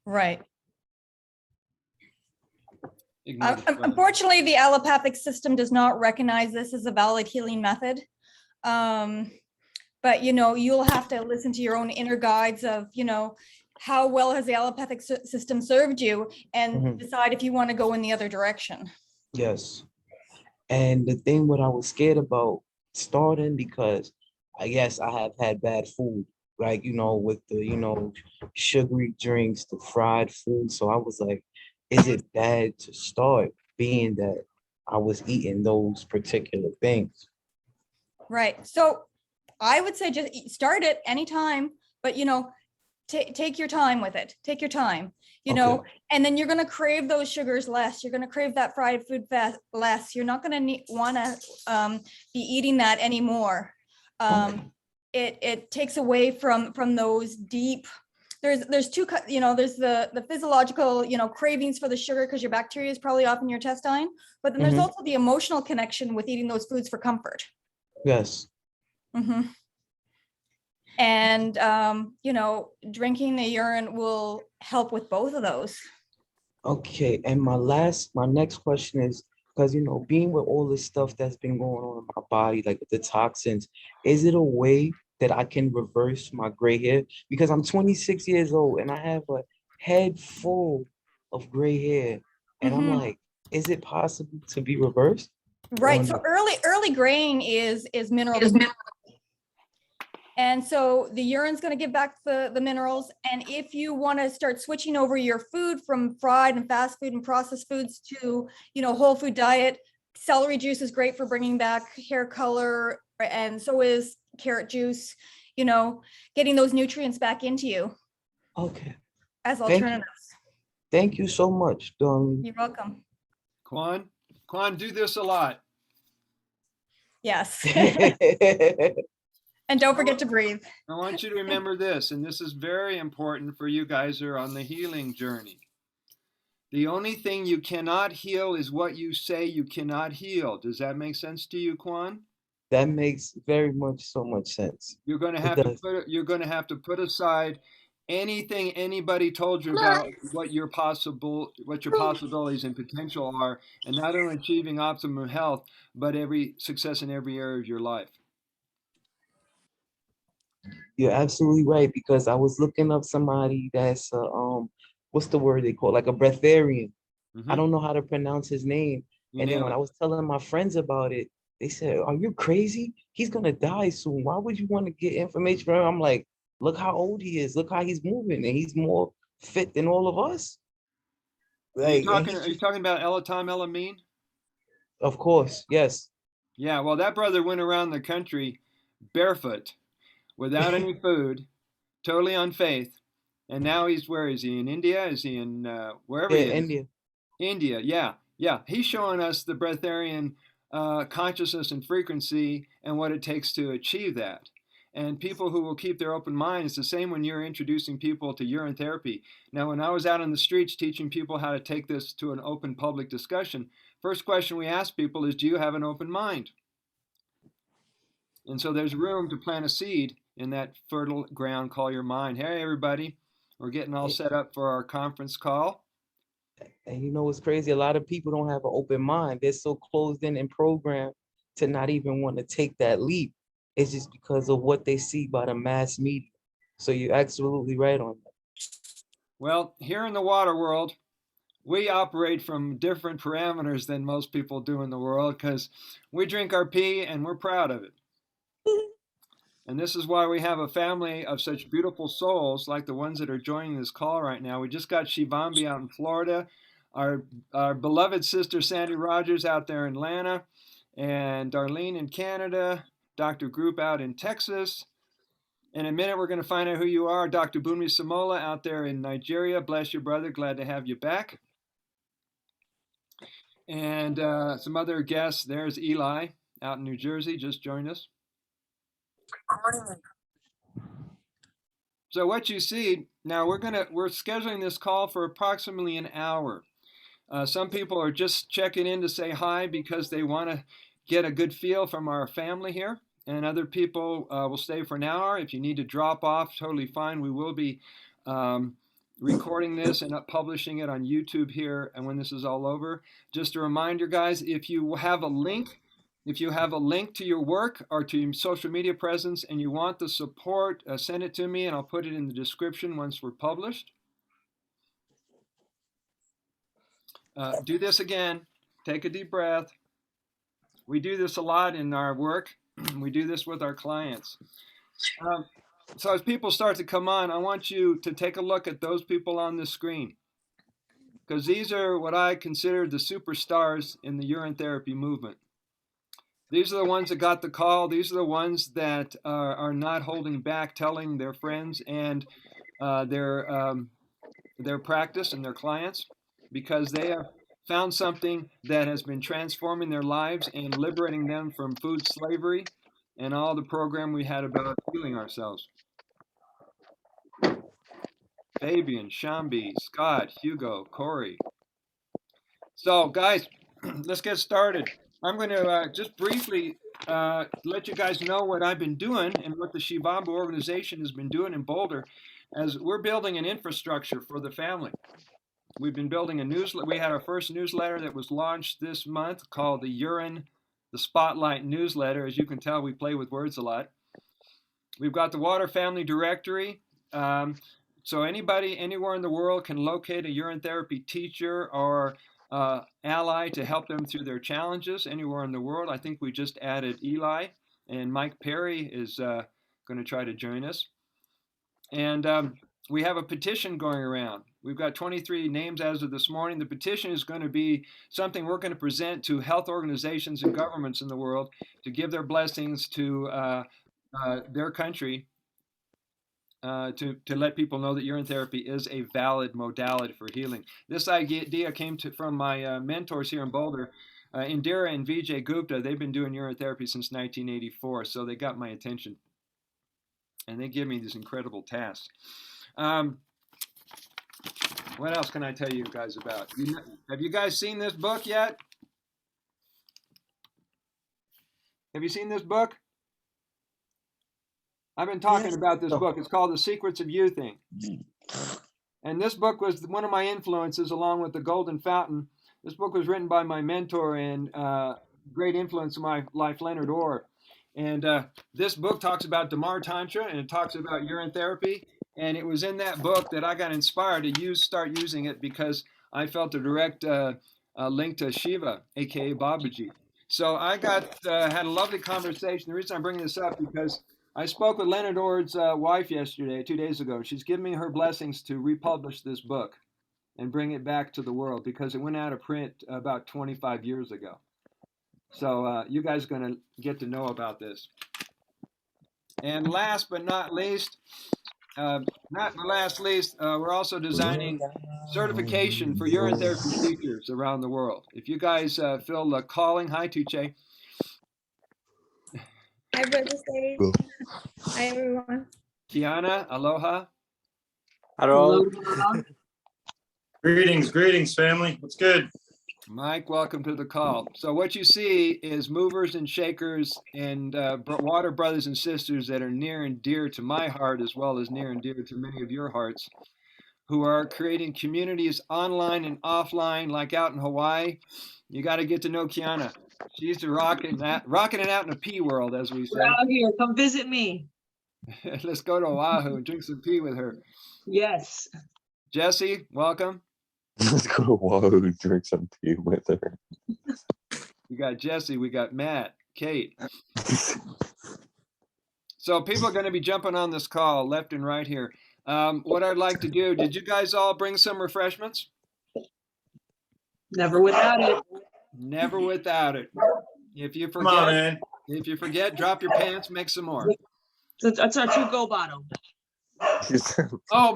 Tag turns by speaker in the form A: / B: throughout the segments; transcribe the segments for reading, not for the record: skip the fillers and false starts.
A: Right.
B: Ignore the
A: Unfortunately, the allopathic system does not recognize this as a valid healing method. But, you know, you'll have to listen to your own inner guides of, you know, how well has the allopathic system served you, and decide if you want to go in the other direction.
C: Yes. And the thing what I was scared about starting, because I guess I have had bad food, like, you know, with the, you know, sugary drinks, the fried food. So I was like, is it bad to start, being that I was eating those particular things?
A: Right. So I would say just start it anytime, but, you know, take your time with it. Take your time, you know, and then you're going to crave those sugars less. You're going to crave that fried food less. You're not going to want to be eating that anymore. It takes away from those deep, there's two, you know, there's the physiological, you know, cravings for the sugar because your bacteria is probably off in your intestine, but then there's also the emotional connection with eating those foods for comfort.
C: Yes.
A: And, you know, drinking the urine will help with both of those.
C: Okay. And my next question is, because, you know, being with all this stuff that's been going on in my body, like the toxins, is it a way that I can reverse my gray hair? Because I'm 26 years old and I have a head full of gray hair. And I'm like, is it possible to be reversed?
A: Right. So early graying is mineral. And so the urine's going to give back the minerals. And if you want to start switching over your food from fried and fast food and processed foods to, you know, whole food diet, celery juice is great for bringing back hair color, and so is carrot juice, you know, getting those nutrients back into you.
C: Okay.
A: As alternatives.
C: Thank you so much, Darlene.
A: You're welcome.
B: Quan, do this a lot.
A: Yes. And don't forget to breathe.
B: I want you to remember this, and this is very important for you guys who are on the healing journey. The only thing you cannot heal is what you say you cannot heal. Does that make sense to you, Quan?
C: That makes so much sense.
B: You're going to have to put aside anything anybody told you about what your possibilities and potential are, and not only achieving optimum health, but every success in every area of your life.
C: You're absolutely right, because I was looking up somebody that's what's the word they call, like a breatharian. I don't know how to pronounce his name. And then when I was telling my friends about it, they said, "Are you crazy? He's gonna die soon. Why would you want to get information from him?" I'm like, look how old he is. Look how he's moving, and he's more fit than all of us. Like,
B: are you talking about Elatom Elamine?
C: Of course, yes.
B: Yeah, well, that brother went around the country barefoot, without any food, totally on faith, and now where is he? In India? Is he in wherever he is?
C: India.
B: India, yeah. He's showing us the breatharian consciousness and frequency and what it takes to achieve that. And people who will keep their open mind, it's the same when you're introducing people to urine therapy. Now, when I was out on the streets teaching people how to take this to an open public discussion, first question we ask people is, do you have an open mind? And so there's room to plant a seed in that fertile ground called your mind. Hey, everybody, we're getting all set up for our conference call.
C: And you know what's crazy? A lot of people don't have an open mind. They're so closed in and programmed to not even want to take that leap. It's just because of what they see by the mass media. So you're absolutely right on that.
B: Well, here in the water world, we operate from different parameters than most people do in the world, because we drink our pee and we're proud of it. And this is why we have a family of such beautiful souls like the ones that are joining this call right now. We just got Shivambu out in Florida, our beloved sister Sandy Rogers out there in Atlanta, and Darlene in Canada, Dr. Group out in Texas. In a minute, we're going to find out who you are. Dr. Bunmi Samola out there in Nigeria. Bless you, brother. Glad to have you back. And some other guests. There's Eli out in New Jersey, just joined us. So what you see now, we're scheduling this call for approximately an hour. Some people are just checking in to say hi because they want to get a good feel from our family here, and other people will stay for an hour. If you need to drop off, totally fine. We will be recording this and publishing it on YouTube here. And when this is all over, just a reminder, guys, if you have a link to your work or to your social media presence and you want the support, send it to me and I'll put it in the description once we're published. Do this again. Take a deep breath. We do this a lot in our work. We do this with our clients. So as people start to come on, I want you to take a look at those people on the screen, because these are what I consider the superstars in the urine therapy movement. These are the ones that got the call. These are the ones that are not holding back, telling their friends and their practice and their clients, because they have found something that has been transforming their lives and liberating them from food slavery and all the program we had about healing ourselves. Fabian, Shambi, Scott, Hugo, Corey. So guys, let's get started. I'm going to just briefly let you guys know what I've been doing and what the Shivambu organization has been doing in Boulder, as we're building an infrastructure for the family. We've been building a newsletter. We had our first newsletter that was launched this month called the Spotlight newsletter. As you can tell, we play with words a lot. We've got the Water Family Directory. So anybody anywhere in the world can locate a urine therapy teacher or ally to help them through their challenges anywhere in the world. I think we just added Eli, and Mike Perry is going to try to join us. And we have a petition going around. We've got 23 names as of this morning. The petition is going to be something we're going to present to health organizations and governments in the world to give their blessings to their country, to let people know that urine therapy is a valid modality for healing. This idea came from my mentors here in Boulder, Indira and Vijay Gupta. They've been doing urine therapy since 1984, so they got my attention. And they give me these incredible tasks. What else can I tell you guys about? Have you guys seen this book yet? Have you seen this book? I've been talking about this book. It's called The Secrets of Youthing. And this book was one of my influences, along with The Golden Fountain. This book was written by my mentor and great influence in my life, Leonard Orr. And this book talks about Damar Tantra, and it talks about urine therapy. And it was in that book that I got inspired to start using it, because I felt a direct link to Shiva, aka Babaji. So I had a lovely conversation. The reason I'm bringing this up, because I spoke with Leonard Orr's wife yesterday, 2 days ago. She's given me her blessings to republish this book and bring it back to the world, because it went out of print about 25 years ago. So you guys are going to get to know about this. And last but not least, we're also designing certification for urine therapy teachers around the world. If you guys feel the calling, hi Tugce.
D: Hi, Brother Steve. Hi, everyone.
B: Kiana, aloha.
E: Hello.
F: Greetings, family. What's good?
B: Mike, welcome to the call. So what you see is movers and shakers and water brothers and sisters that are near and dear to my heart, as well as near and dear to many of your hearts, who are creating communities online and offline, like out in Hawaii. You got to get to know Kiana. She's rocking it out in a pea world, as we say.
E: We're out here. Come visit me.
B: Let's go to Oahu and drink some tea with her.
E: Yes.
B: Jesse, welcome.
G: Let's go to Oahu and drink some tea with her.
B: We got Jesse, we got Matt, Kate. So people are going to be jumping on this call left and right here. What I'd like to do, did you guys all bring some refreshments?
E: Never without it.
B: Never without it. If you
F: Come on, man.
B: forget, drop your pants, make some more.
E: That's our to-go bottle.
B: Oh,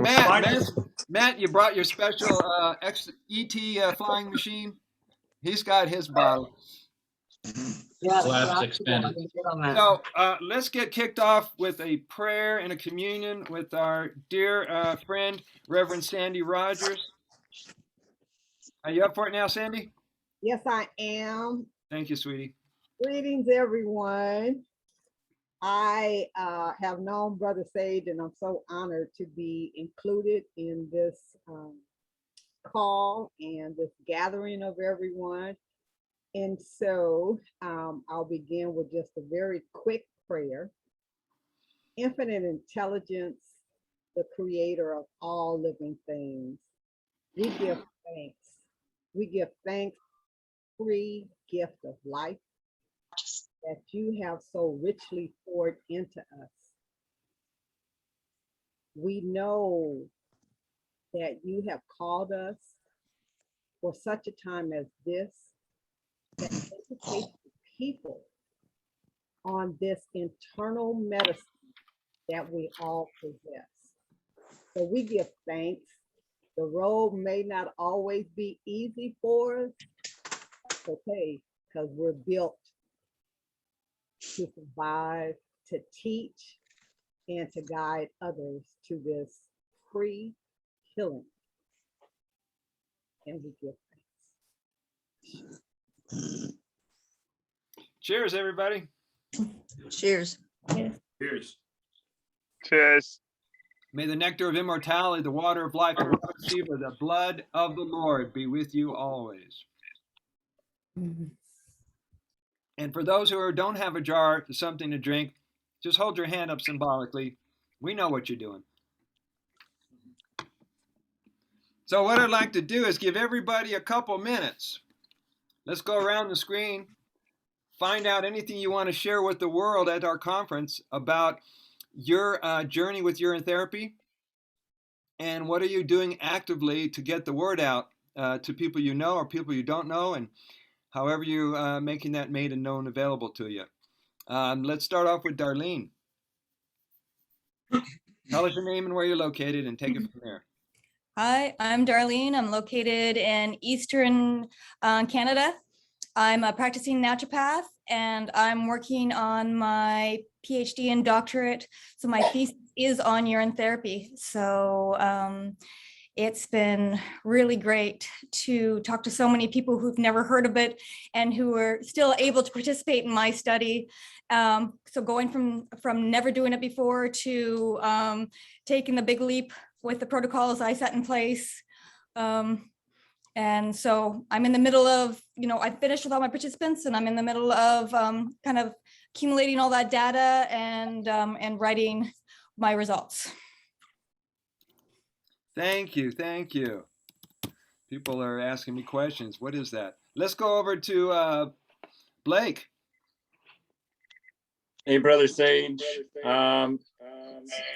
B: Matt, you brought your special ET flying machine. He's got his bottle.
E: Yeah.
F: Plastic spin.
B: So let's get kicked off with a prayer and a communion with our dear friend, Reverend Sandy Rogers. Are you up for it now, Sandy?
H: Yes, I am.
B: Thank you, sweetie.
H: Greetings, everyone. I have known Brother Sage, and I'm so honored to be included in this call and this gathering of everyone. And so I'll begin with just a very quick prayer. Infinite intelligence, the creator of all living things, we give thanks. We give thanks, free gift of life that you have so richly poured into us. We know that you have called us for such a time as this, to educate the people on this internal medicine that we all possess. So we give thanks. The road may not always be easy for us. That's okay, because we're built to survive, to teach, and to guide others to this free healing. And we give thanks.
B: Cheers, everybody.
I: Cheers.
F: Cheers.
G: Cheers.
B: May the nectar of immortality, the water of life, the water of Shiva, the blood of the Lord be with you always. And for those who don't have a jar, something to drink, just hold your hand up symbolically. We know what you're doing. So what I'd like to do is give everybody a couple minutes. Let's go around the screen, find out anything you want to share with the world at our conference about your journey with urine therapy, and what are you doing actively to get the word out to people you know or people you don't know, and however you're making that made and known available to you. Let's start off with Darlene. Tell us your name and where you're located and take it from there.
A: Hi, I'm Darlene. I'm located in Eastern Canada. I'm a practicing naturopath, and I'm working on my PhD and doctorate. So my thesis is on urine therapy. So it's been really great to talk to so many people who've never heard of it and who are still able to participate in my study. So going from never doing it before to taking the big leap with the protocols I set in place. And so I'm in the middle of, I finished with all my participants, and I'm in the middle of kind of accumulating all that data and writing my results.
B: Thank you. Thank you. People are asking me questions. What is that? Let's go over to Blake.
J: Hey, Brother Sage.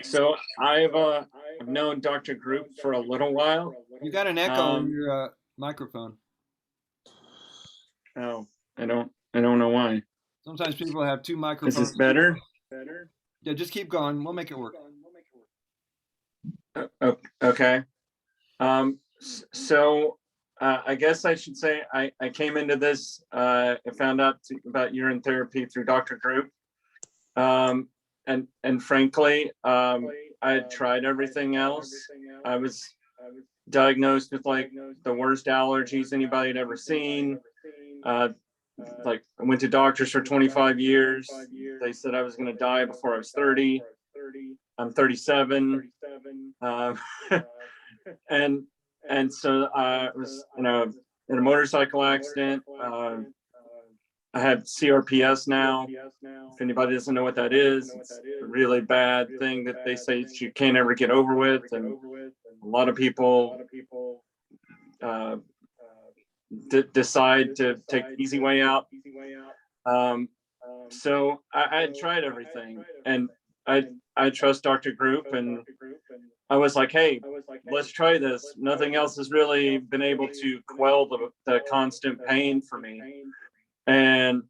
J: So I've known Dr. Group for a little while.
B: You got an echo in your microphone.
J: Oh, I don't know why.
B: Sometimes people have two microphones.
J: Is this better?
B: Yeah, just keep going. We'll make it work.
J: Okay. So I guess I should say I came into this, I found out about urine therapy through Dr. Group. And frankly, I had tried everything else. I was diagnosed with like the worst allergies anybody had ever seen. Like I went to doctors for 25 years. They said I was going to die before I was 30. I'm 37. And so I was in a motorcycle accident. I have CRPS now. If anybody doesn't know what that is, it's a really bad thing that they say you can't ever get over with. And a lot of people decide to take the easy way out. So I had tried everything, and I trust Dr. Group, and I was like, hey, let's try this. Nothing else has really been able to quell the constant pain for me. And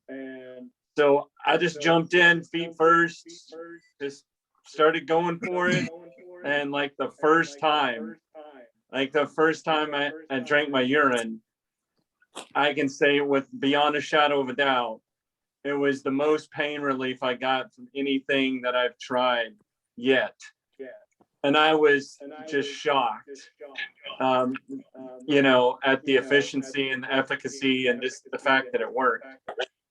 J: so I just jumped in feet first, just started going for it. And like the first time I drank my urine, I can say with beyond a shadow of a doubt, it was the most pain relief I got from anything that I've tried yet. And I was just shocked, at the efficiency and the efficacy and just the fact that it worked.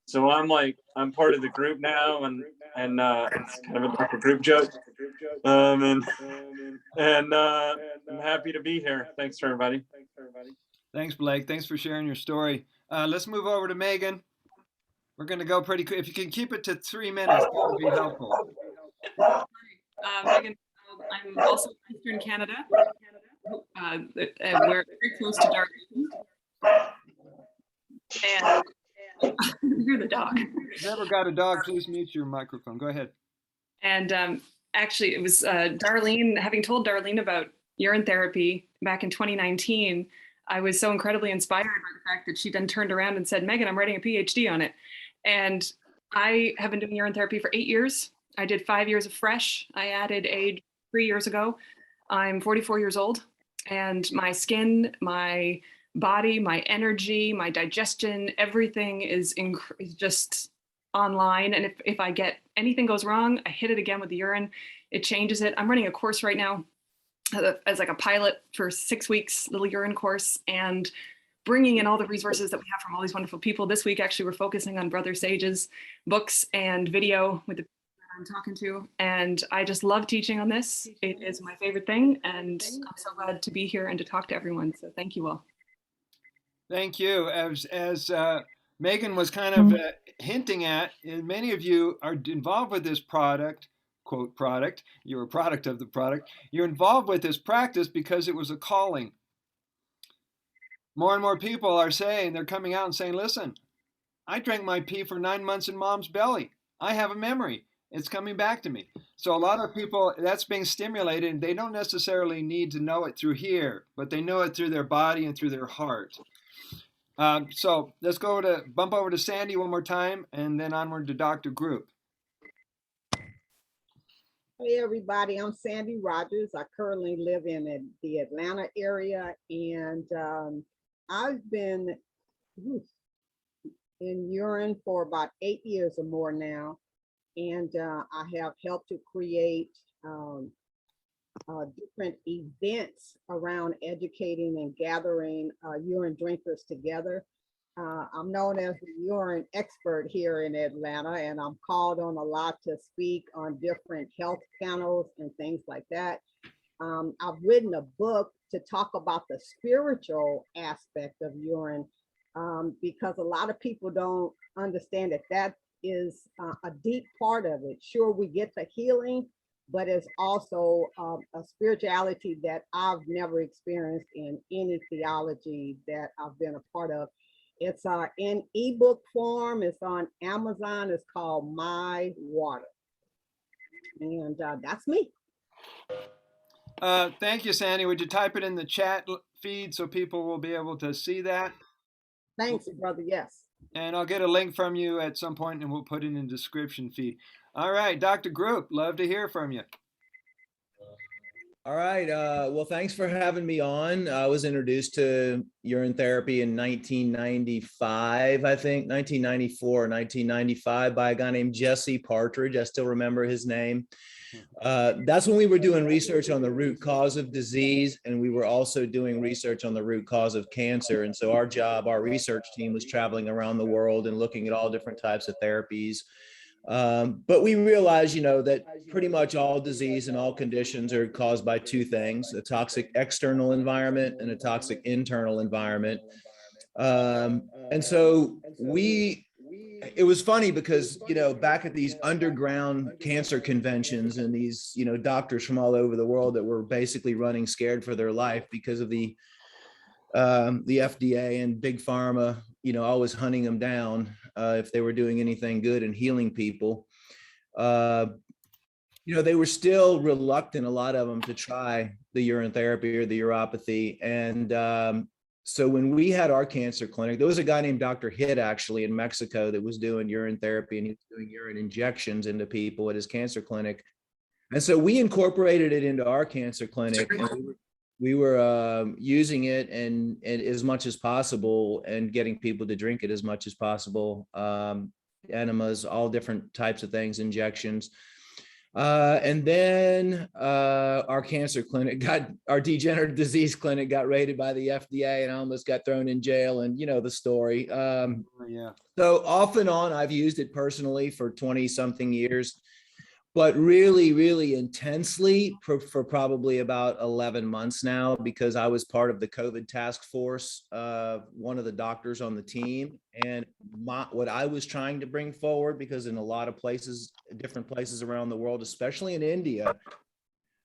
J: So I'm part of the group now, and it's kind of a group joke. And I'm happy to be here. Thanks, everybody.
B: Thanks, Blake. Thanks for sharing your story. Let's move over to Megan. We're going to go pretty quick. If you can keep it to 3 minutes, that would be helpful.
K: Megan, I'm also in Eastern Canada. We're very close to Darlene. And you're the dog.
B: If you ever got a dog, please mute your microphone. Go ahead.
K: And actually, it was Darlene, having told Darlene about urine therapy back in 2019, I was so incredibly inspired by the fact that she then turned around and said, Megan, I'm writing a PhD on it. And I have been doing urine therapy for 8 years. I did 5 years of fresh. I added age 3 years ago. I'm 44 years old, and my skin, my body, my energy, my digestion, everything is just online. And if I get anything goes wrong, I hit it again with the urine. It changes it. I'm running a course right now as like a pilot for 6 weeks, little urine course, and bringing in all the resources that we have from all these wonderful people. This week, actually, we're focusing on Brother Sage's books and video with the people that I'm talking to. And I just love teaching on this. It is my favorite thing. And I'm so glad to be here and to talk to everyone. So thank you all.
B: Thank you. As Megan was kind of hinting at, many of you are involved with this product, quote product, you're a product of the product. You're involved with this practice because it was a calling. More and more people are saying, they're coming out and saying, listen, I drank my pee for 9 months in mom's belly. I have a memory. It's coming back to me. So a lot of people, that's being stimulated, and they don't necessarily need to know it through here, but they know it through their body and through their heart. So let's bump over to Sandy one more time, and then onward to Dr. Group.
H: Hey everybody, I'm Sandy Rogers. I currently live in the Atlanta area, and I've been in urine for about 8 years or more now, and I have helped to create different events around educating and gathering urine drinkers together. I'm known as the urine expert here in Atlanta, and I'm called on a lot to speak on different health panels and things like that. I've written a book to talk about the spiritual aspect of urine, because a lot of people don't understand that is a deep part of it. Sure, we get the healing, but it's also a spirituality that I've never experienced in any theology that I've been a part of. It's in ebook form. It's on Amazon. It's called My Water. And that's me.
B: Thank you, Sandy. Would you type it in the chat feed so people will be able to see that?
H: Thanks, brother. Yes.
B: And I'll get a link from you at some point, and we'll put it in the description feed. All right, Dr. Group, love to hear from you.
L: All right. Well, thanks for having me on. I was introduced to urine therapy in 1995, I think, 1994, 1995 by a guy named Jesse Partridge. I still remember his name. That's when we were doing research on the root cause of disease, and we were also doing research on the root cause of cancer. And so our research team was traveling around the world and looking at all different types of therapies. But we realized, that pretty much all disease and all conditions are caused by two things: a toxic external environment and a toxic internal environment. And so it was funny because, back at these underground cancer conventions and these, doctors from all over the world that were basically running scared for their life because of the FDA and big pharma, always hunting them down if they were doing anything good and healing people. They were still reluctant, a lot of them, to try the urine therapy or the uropathy. And so when we had our cancer clinic, there was a guy named Dr. Hitt actually in Mexico that was doing urine therapy, and he was doing urine injections into people at his cancer clinic. And so we incorporated it into our cancer clinic. And we were using it and as much as possible, and getting people to drink it as much as possible. Enemas, all different types of things, injections. And then our cancer clinic our degenerative disease clinic got raided by the FDA, and I almost got thrown in jail, and you know the story.
B: Yeah.
L: So off and on, I've used it personally for 20 something years, but really, really intensely for probably about 11 months now, because I was part of the COVID task force, one of the doctors on the team. And what I was trying to bring forward, because in a lot of places, different places around the world, especially in India,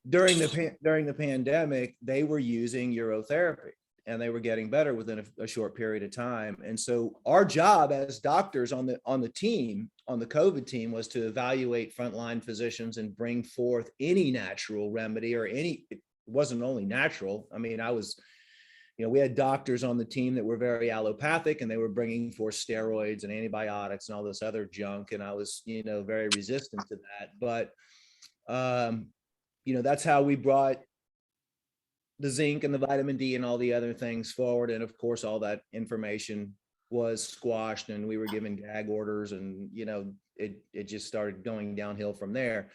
L: during the pandemic, they were using urotherapy, and they were getting better within a short period of time. And so our job as doctors on the team, on the COVID team, was to evaluate frontline physicians and bring forth any natural remedy, or it wasn't only natural. I mean, we had doctors on the team that were very allopathic, and they were bringing forth steroids and antibiotics and all this other junk. And I was, very resistant to that. But, that's how we brought the zinc and the vitamin D and all the other things forward. And of course, all that information was squashed, and we were given gag orders, and, it just started going downhill from there.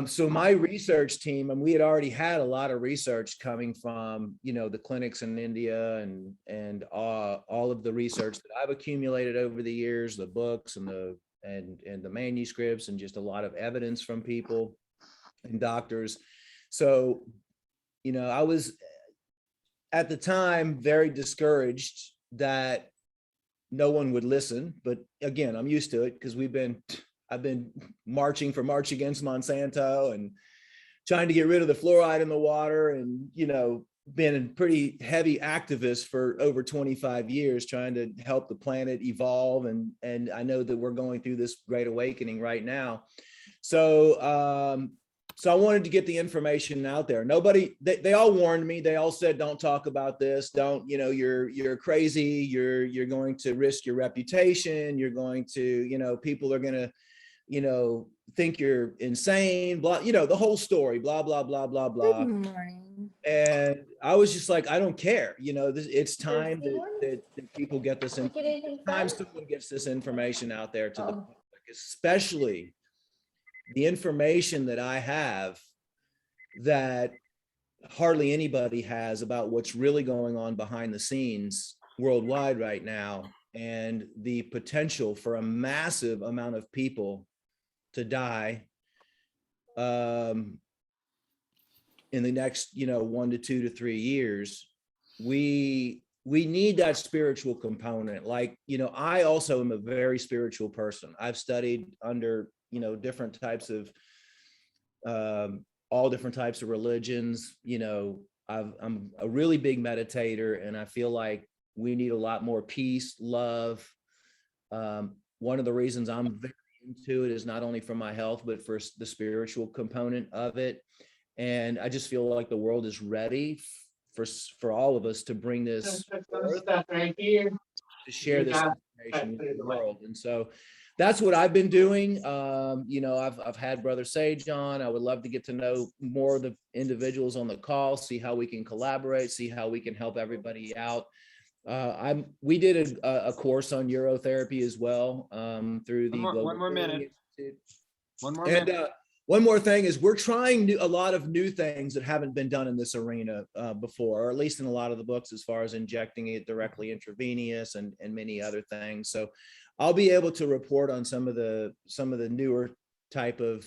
L: So my research team, and we had already had a lot of research coming from, the clinics in India and all of the research that I've accumulated over the years, the books and the manuscripts, and just a lot of evidence from people and doctors. So, I was at the time very discouraged that no one would listen. But again, I'm used to it, because I've been marching for March Against Monsanto, and trying to get rid of the fluoride in the water, and, been a pretty heavy activist for over 25 years, trying to help the planet evolve. And I know that we're going through this great awakening right now. So, I wanted to get the information out there. They all warned me. They all said, don't talk about this. Don't, you're crazy. You're going to risk your reputation. You're going to, people are going to, think you're insane, blah, the whole story, blah, blah, blah, blah, blah. And I was just like, I don't care. It's time that people get this time someone gets this information out there to the public, especially the information that I have that hardly anybody has about what's really going on behind the scenes worldwide right now, and the potential for a massive amount of people to die in the next 1 to 2 to 3 years. We need that spiritual component. Like, I also am a very spiritual person. I've studied under different types of all different types of religions. I'm a really big meditator, and I feel like we need a lot more peace, love. One of the reasons I'm very into it is not only for my health, but for the spiritual component of it. And I just feel like the world is ready for all of us to bring this right here, to share this information with the world. And so that's what I've been doing. I've had Brother Sage on. I would love to get to know more of the individuals on the call, see how we can collaborate, see how we can help everybody out. We did a course on urotherapy as well, through the
B: one more minute.
L: One more thing is, we're trying a lot of new things that haven't been done in this arena before, or at least in a lot of the books, as far as injecting it directly intravenous and many other things. So I'll be able to report on some of the newer type of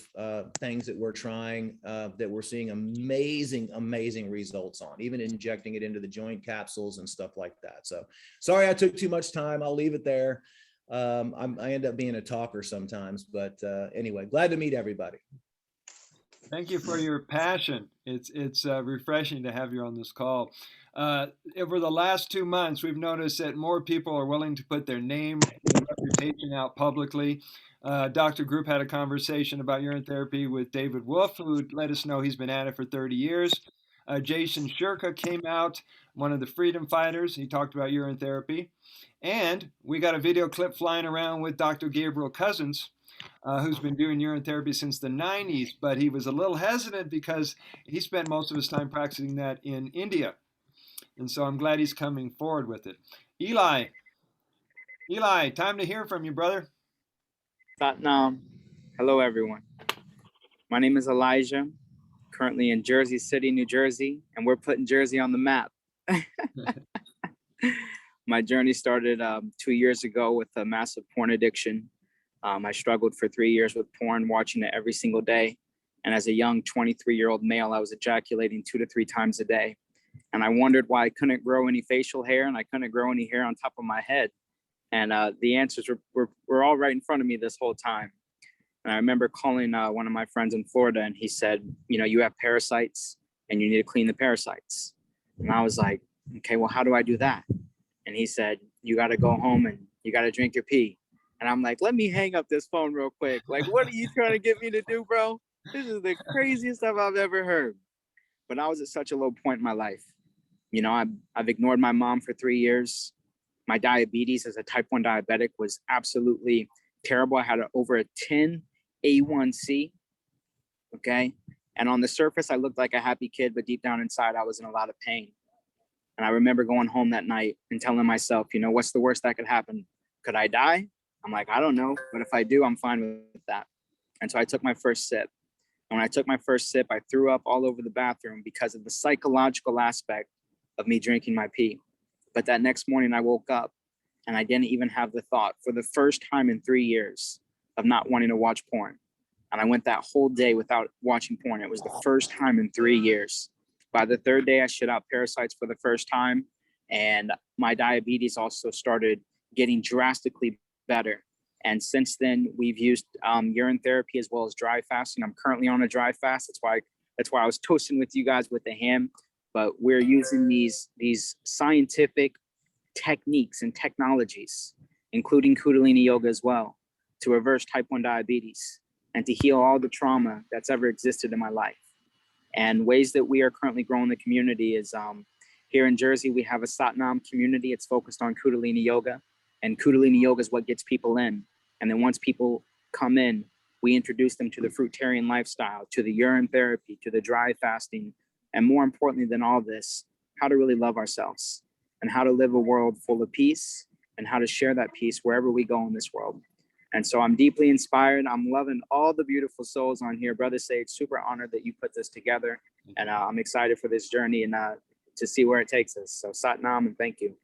L: things that we're trying, that we're seeing amazing results on, even injecting it into the joint capsules and stuff like that. So sorry I took too much time. I'll leave it there. I end up being a talker sometimes, but anyway, glad to meet everybody.
B: Thank you for your passion. It's refreshing to have you on this call. Over the last 2 months, we've noticed that more people are willing to put their name and reputation out publicly. Dr. Group had a conversation about urine therapy with David Wolf, who let us know he's been at it for 30 years. Jason Shurka came out, one of the freedom fighters. He talked about urine therapy. And we got a video clip flying around with Dr. Gabriel Cousins, who's been doing urine therapy since the 90s, but he was a little hesitant because he spent most of his time practicing that in India. And so I'm glad he's coming forward with it. Eli, time to hear from you, brother.
M: Satnam. Hello, everyone. My name is Elijah, currently in Jersey City, New Jersey, and we're putting Jersey on the map. My journey started 2 years ago with a massive porn addiction. I struggled for 3 years with porn, watching it every single day. And as a young 23-year-old male, I was ejaculating 2 to 3 times a day. And I wondered why I couldn't grow any facial hair and I couldn't grow any hair on top of my head. And the answers were all right in front of me this whole time. And I remember calling one of my friends in Florida, and he said, you know, you have parasites and you need to clean the parasites. And I was like, okay, well, how do I do that? And he said, you got to go home and you got to drink your pee. And I'm like, let me hang up this phone real quick. Like, what are you trying to get me to do, bro? This is the craziest stuff I've ever heard. But I was at such a low point in my life. You know, I've ignored my mom for 3 years. My diabetes as a type 1 diabetic was absolutely terrible. I had over a 10 A1C, okay? And on the surface, I looked like a happy kid, but deep down inside, I was in a lot of pain. And I remember going home that night and telling myself, you know, what's the worst that could happen? Could I die? I'm like, I don't know, but if I do, I'm fine with that. And so I took my first sip. And when I took my first sip, I threw up all over the bathroom because of the psychological aspect of me drinking my pee. But that next morning I woke up and I didn't even have the thought for the first time in 3 years of not wanting to watch porn. And I went that whole day without watching porn. It was the first time in 3 years. By the third day, I shit out parasites for the first time. And my diabetes also started getting drastically better. And since then, we've used urine therapy as well as dry fasting. I'm currently on a dry fast. That's why I was toasting with you guys with the ham. But we're using these scientific techniques and technologies, including Kundalini yoga as well, to reverse type 1 diabetes and to heal all the trauma that's ever existed in my life. And ways that we are currently growing the community is here in Jersey, we have a Satnam community. It's focused on Kundalini yoga, and Kundalini yoga is what gets people in. And then once people come in, we introduce them to the fruitarian lifestyle, to the urine therapy, to the dry fasting, and more importantly than all this, how to really love ourselves and how to live a world full of peace and how to share that peace wherever we go in this world. And so I'm deeply inspired. I'm loving all the beautiful souls on here. Brother Sage, super honored that you put this together. And I'm excited for this journey and to see where it takes us. So Satnam and thank you.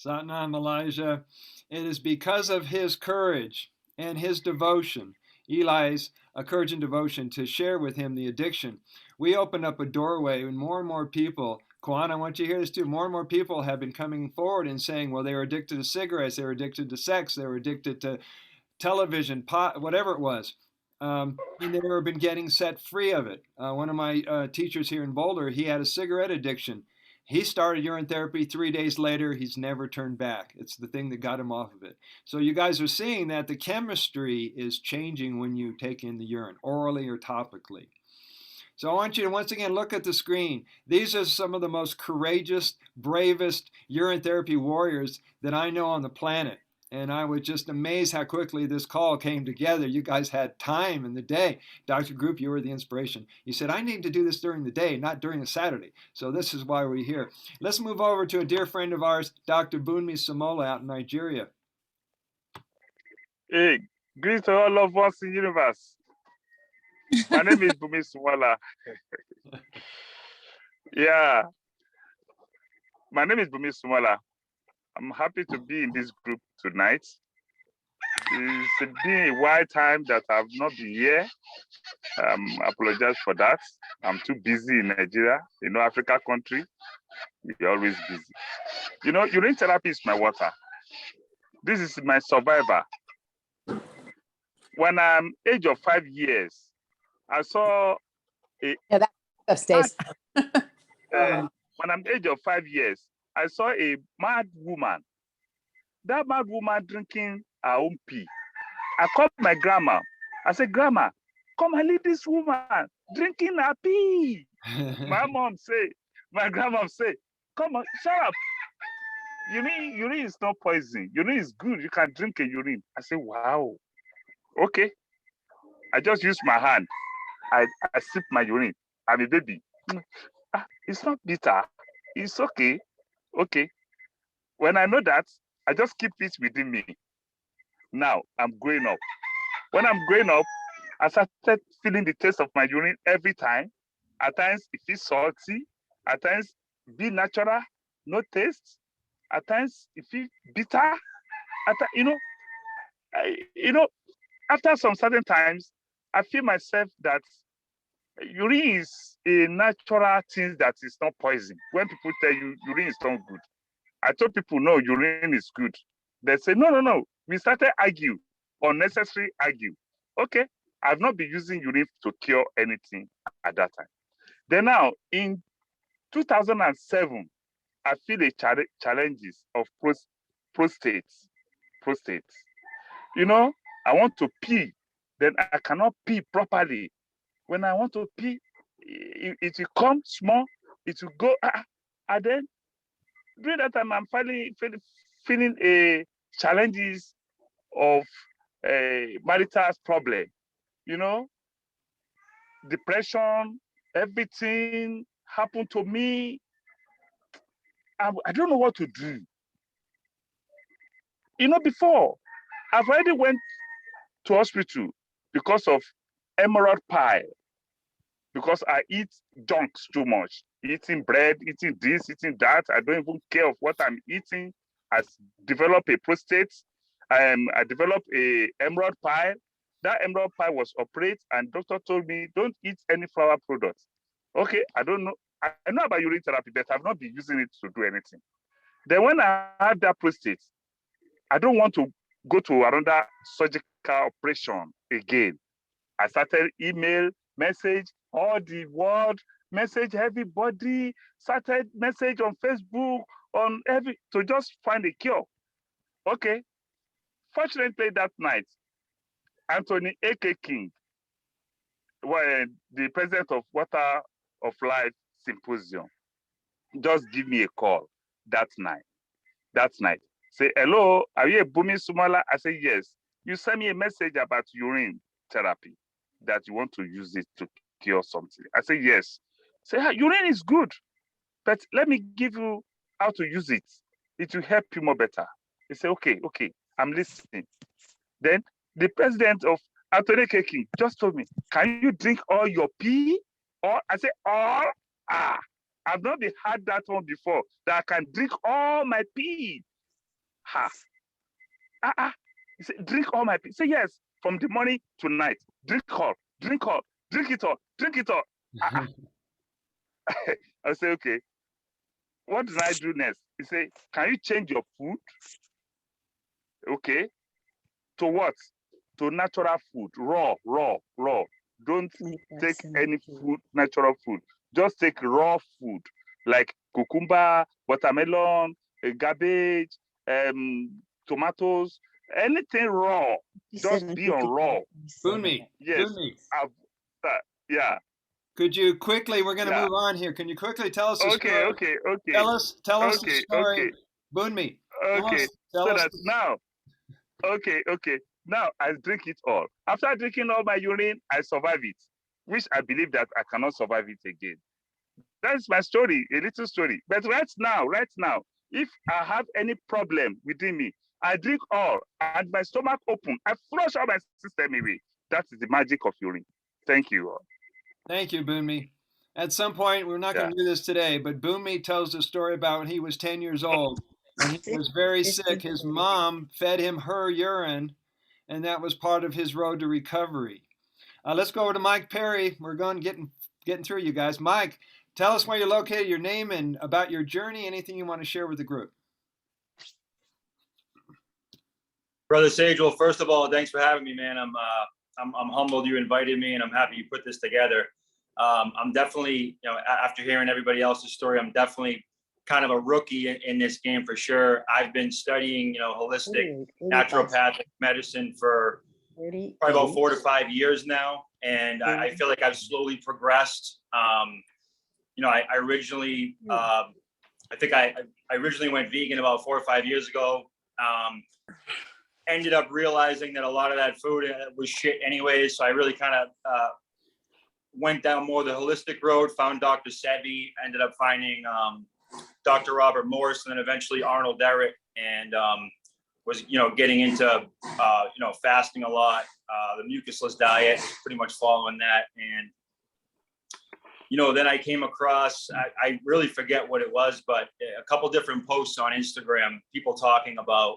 B: Satnam, Elijah. It is because of his courage and his devotion, Eli's courage and devotion to share with him the addiction. We opened up a doorway and more people, Kwan, I want you to hear this too, more and more people have been coming forward and saying, well, they were addicted to cigarettes, they were addicted to sex, they were addicted to television, pot, whatever it was. And they've never been getting set free of it. One of my teachers here in Boulder, he had a cigarette addiction. He started urine therapy. 3 days later, he's never turned back. It's the thing that got him off of it. So you guys are seeing that the chemistry is changing when you take in the urine, orally or topically. So I want you to once again look at the screen. These are some of the most courageous, bravest urine therapy warriors that I know on the planet. And I was just amazed how quickly this call came together. You guys had time in the day. Dr. Group, you were the inspiration. You said, I need to do this during the day, not during a Saturday. So this is why we're here. Let's move over to a dear friend of ours, Dr. Bunmi Samola out in Nigeria.
N: Hey, greet to all of us in the universe. My name is Bunmi Samola. Yeah, my name is Bunmi Samola. I'm happy to be in this group tonight. It's been a while time that I've not been here. I apologize for that. I'm too busy in Nigeria. You know, Africa country, we're always busy. You know, urine therapy is my water. This is my survivor. When I'm age of 5 years, I saw a...
O: Yeah, that stays.
N: When I'm age of 5 years, I saw a mad woman. That mad woman drinking her own pee. I called my grandma. I said, Grandma, come and leave this woman drinking her pee. My grandma say, come on, shut up. Urine is not poison. Urine is good. You can drink a urine. I said, wow. Okay. I just use my hand. I sip my urine. I'm a baby. It's not bitter. It's okay. Okay. When I know that, I just keep it within me. Now I'm growing up. When I'm growing up, I started feeling the taste of my urine every time. At times it feels salty. At times be natural, no taste. At times it feels bitter. After some certain times, I feel myself that urine is a natural thing that is not poison. When people tell you urine is not good, I told people, no, urine is good. They say, no, no, no. We started argue, unnecessary argue. Okay, I've not been using urine to cure anything at that time. Then now, in 2007, I feel the challenges of prostate. I want to pee, then I cannot pee properly. When I want to pee, it will come small, it will go, and then during that time, I'm feeling a challenges of a marital problem, depression, everything happened to me. I don't know what to do. Before, I've already went to hospital because of hemorrhoid pile, because I eat junks too much, eating bread, eating this, eating that. I don't even care of what I'm eating. I developed a prostate. I developed a hemorrhoid pile. That hemorrhoid pile was operated, and doctor told me, don't eat any flour products. Okay, I don't know. I know about urine therapy, but I've not been using it to do anything. Then when I had that prostate, I don't want to go to another surgical operation again. I started email, message, all the world, message everybody, started message on Facebook, to just find a cure. Okay. Fortunately, that night, Anthony A.K. King, the president of Water of Life Symposium, just give me a call that night. Say, hello, are you a Bumi Sumala? I say, yes. You send me a message about urine therapy, that you want to use it to cure something. I say, yes. Say, urine is good, but let me give you how to use it. It will help you more better. He say, okay, I'm listening. Then the president of Anthony King just told me, can you drink all your pee? Or I say, all? I've not had that one before, that I can drink all my pee. He said, drink all my pee. Say, yes, from the morning to night. Drink it all. I say, okay. What did I do next? He said, can you change your food? Okay. To what? To natural food, raw. Don't take any food, natural food. Just take raw food, like cucumber, watermelon, cabbage, tomatoes, anything raw. Just be on raw.
B: Bunmi.
N: Yes. Yeah.
B: Could you quickly, we're going to move on here. Can you quickly tell us a story?
N: Okay.
B: Tell us the story. Bunmi.
N: Okay.
B: Tell us
N: now, now I drink it all. After drinking all my urine, I survive it, which I believe that I cannot survive it again. That's my story, a little story. But right now, if I have any problem within me, I drink all and my stomach open. I flush out my system away. That is the magic of urine. Thank you all.
B: Thank you, Bunmi. At some point, we're not going to do this today, but Bunmi tells a story about when he was 10 years old and he was very sick. His mom fed him her urine, and that was part of his road to recovery. Let's go over to Mike Perry. We're going getting through, you guys. Mike, tell us where you're located, your name, and about your journey. Anything you want to share with the group.
F: Brother Sage, well, first of all, thanks for having me, man. I'm humbled you invited me, and I'm happy you put this together. I'm definitely, after hearing everybody else's story, I'm definitely kind of a rookie in this game for sure. I've been studying, holistic naturopathic medicine for probably about 4 to 5 years now, and I feel like I've slowly progressed. I originally, I think I originally went vegan about 4 or 5 years ago. Ended up realizing that a lot of that food was shit anyways, so I really kind of went down more the holistic road, found Dr. Sebi, ended up finding Dr. Robert Morse, and then eventually Arnold Derrick, and was, getting into, fasting a lot. The mucusless diet was pretty much following that. And, then I came across, I really forget what it was, but a couple different posts on Instagram, people talking about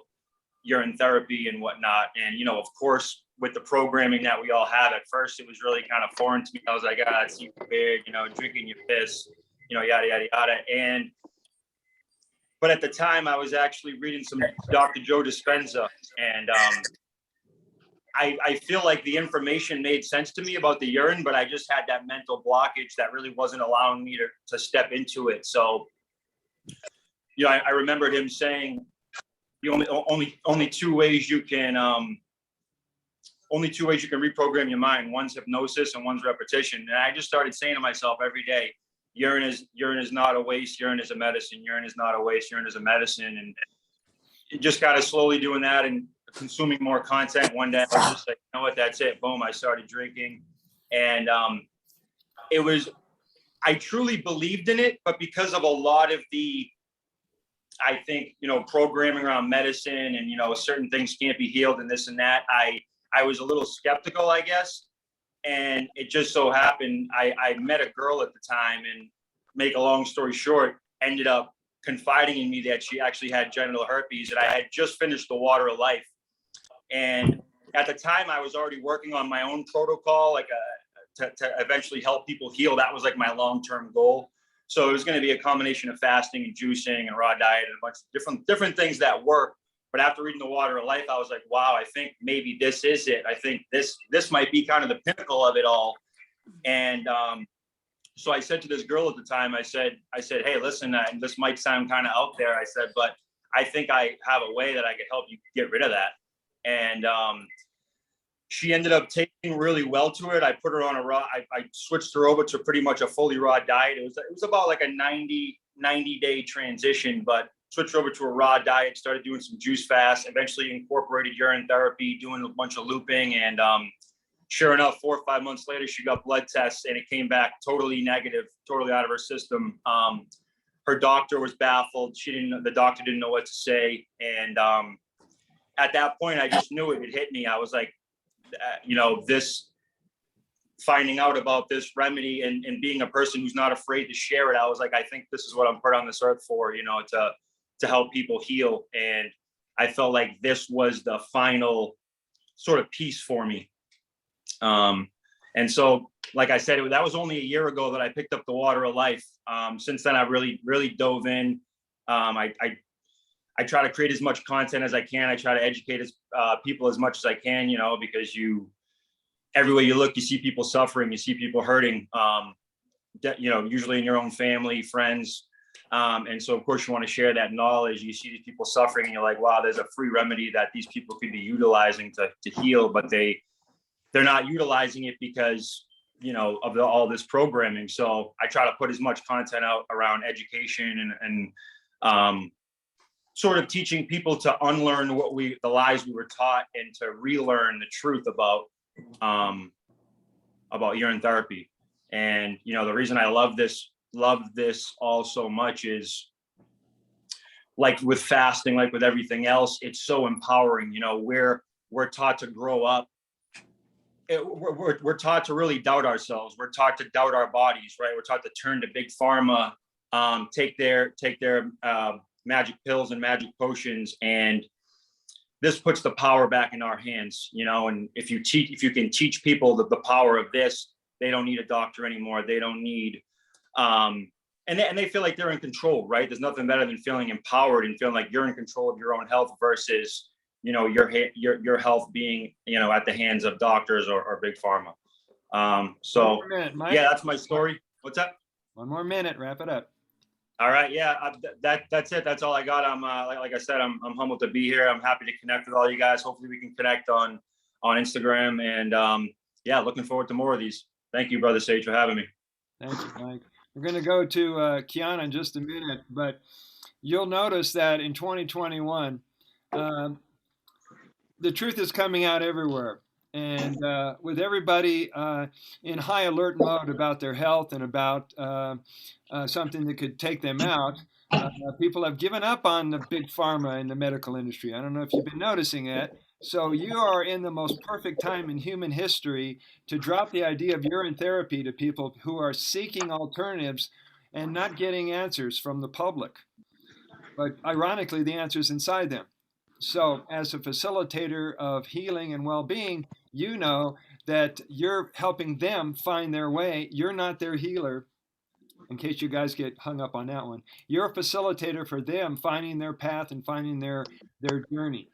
F: urine therapy and whatnot. And, of course, with the programming that we all have, at first, it was really kind of foreign to me. I was like, it's too weird, drinking your piss, yada, yada, yada. But at the time, I was actually reading some Dr. Joe Dispenza, and I feel like the information made sense to me about the urine, but I just had that mental blockage that really wasn't allowing me to step into it. So, I remembered him saying, only two ways you can reprogram your mind. One's hypnosis and one's repetition. And I just started saying to myself every day, urine is not a waste. Urine is a medicine. Urine is not a waste. Urine is a medicine. And just kind of slowly doing that and consuming more content. One day I was just like, you know what, that's it. Boom. I started drinking. And I truly believed in it, but because of a lot of the, I think, programming around medicine and, certain things can't be healed and this and that, I was a little skeptical, I guess. And it just so happened, I met a girl at the time, and make a long story short, ended up confiding in me that she actually had genital herpes, and I had just finished the Water of Life. And at the time I was already working on my own protocol, to eventually help people heal. That was like my long-term goal. So it was going to be a combination of fasting and juicing and raw diet and a bunch of different things that work. But after reading the Water of Life, I was like, wow, I think maybe this is it. I think this might be kind of the pinnacle of it all. And so I said to this girl at the time, I said, hey, listen, this might sound kind of out there. I said, but I think I have a way that I could help you get rid of that. And she ended up taking really well to it. I put her on I switched her over to pretty much a fully raw diet. It was about like a 90-day transition, but switched over to a raw diet, started doing some juice fasts, eventually incorporated urine therapy, doing a bunch of looping. And sure enough, 4 or 5 months later, she got blood tests and it came back totally negative, totally out of her system. Her doctor was baffled. The doctor didn't know what to say. And at that point, I just knew it hit me. I was like, this, finding out about this remedy and being a person who's not afraid to share it, I was like, I think this is what I'm put on this earth for, to help people heal. And I felt like this was the final sort of piece for me. And so, like I said, that was only a year ago that I picked up the Water of Life. Since then, I really, really dove in. I try to create as much content as I can. I try to educate people as much as I can, because everywhere you look, you see people suffering, you see people hurting, usually in your own family, friends. And so, of course, you want to share that knowledge. You see these people suffering and you're like, wow, there's a free remedy that these people could be utilizing to heal, but they're not utilizing it because, of all this programming. So I try to put as much content out around education and sort of teaching people to unlearn the lies we were taught and to relearn the truth about urine therapy. And, the reason I love this all so much is, like with fasting, like with everything else, it's so empowering. We're taught to grow up. We're taught to really doubt ourselves. We're taught to doubt our bodies, right? We're taught to turn to big pharma, take their magic pills and magic potions, and this puts the power back in our hands, and if you can teach people the power of this, they don't need a doctor anymore. They don't need, and they feel like they're in control, right? There's nothing better than feeling empowered and feeling like you're in control of your own health versus, your health being, at the hands of doctors or big pharma. So yeah, that's my story. What's that?
B: 1 more minute, wrap it up.
F: All right. Yeah, that's it. That's all I got. I'm like I said, I'm humbled to be here. I'm happy to connect with all you guys. Hopefully we can connect on Instagram, and looking forward to more of these. Thank you, Brother Sage, for having me.
B: Thank you, Mike. We're going to go to Kiana in just a minute, but you'll notice that in 2021, the truth is coming out everywhere. And with everybody in high alert mode about their health and about something that could take them out, People have given up on the big pharma and the medical industry. I don't know if you've been noticing that. So you are in the most perfect time in human history to drop the idea of urine therapy to people who are seeking alternatives and not getting answers from the public. But ironically, the answer is inside them. So as a facilitator of healing and well-being, you know that you're helping them find their way. You're not their healer, in case you guys get hung up on that one. You're a facilitator for them finding their path and finding their journey.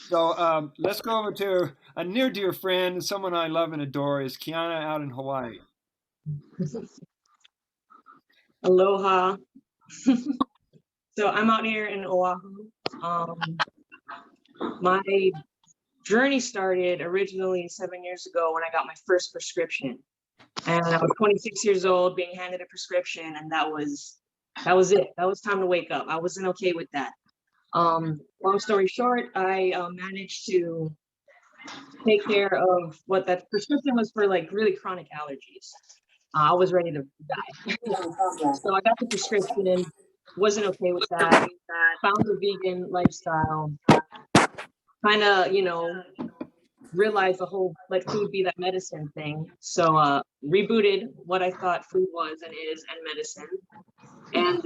B: So let's go over to a near dear friend, someone I love and adore, is Kiana out in Hawaii.
E: Aloha. So I'm out here in Oahu. My journey started originally 7 years ago when I got my first prescription. And I was 26 years old being handed a prescription, and that was it. That was time to wake up. I wasn't okay with that. Long story short, I managed to take care of what that prescription was for, like really chronic allergies. I was ready to die. So I got the prescription, wasn't okay with that, found the vegan lifestyle, kind of, realized the whole let food be that medicine thing. So rebooted what I thought food was and is and medicine. And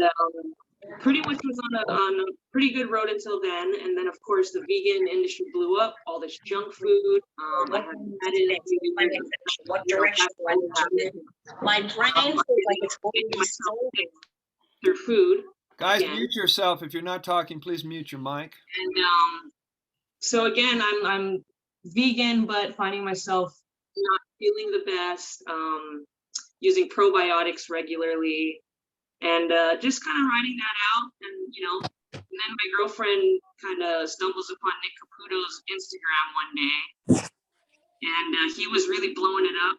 E: pretty much was on a pretty good road until then. And then, of course, the vegan industry blew up, all this junk food. I had added
O: what direction do I need to move? My brain feels like it's going to be so
E: through food.
B: Guys,
E: again.
B: mute yourself. If you're not talking, please mute your mic.
E: And so again, I'm vegan, but finding myself not feeling the best, using probiotics regularly, and just kind of writing that out. And then my girlfriend kind of stumbles upon Nick Caputo's Instagram one day, and he was really blowing it up.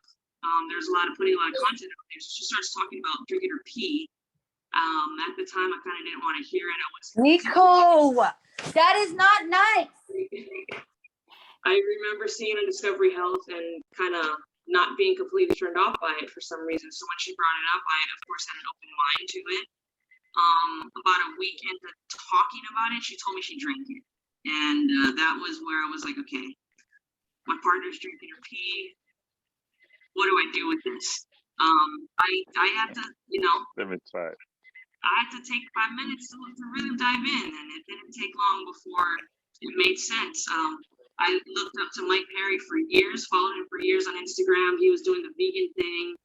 E: There's putting a lot of content out there. So she starts talking about drinking her pee. At the time, I kind of didn't want to hear it.
O: Nico, that is not nice.
E: I remember seeing on Discovery Health and kind of not being completely turned off by it for some reason. So when she brought it up, I, of course, had an open mind to it. About a week into talking about it, she told me she drank it. And that was where I was like, okay, my partner's drinking her pee. What do I do with this? I had to,
N: Let me try.
E: I had to take 5 minutes to really dive in, and it didn't take long before it made sense. I looked up to Mike Perry for years, followed him for years on Instagram. He was doing the vegan thing,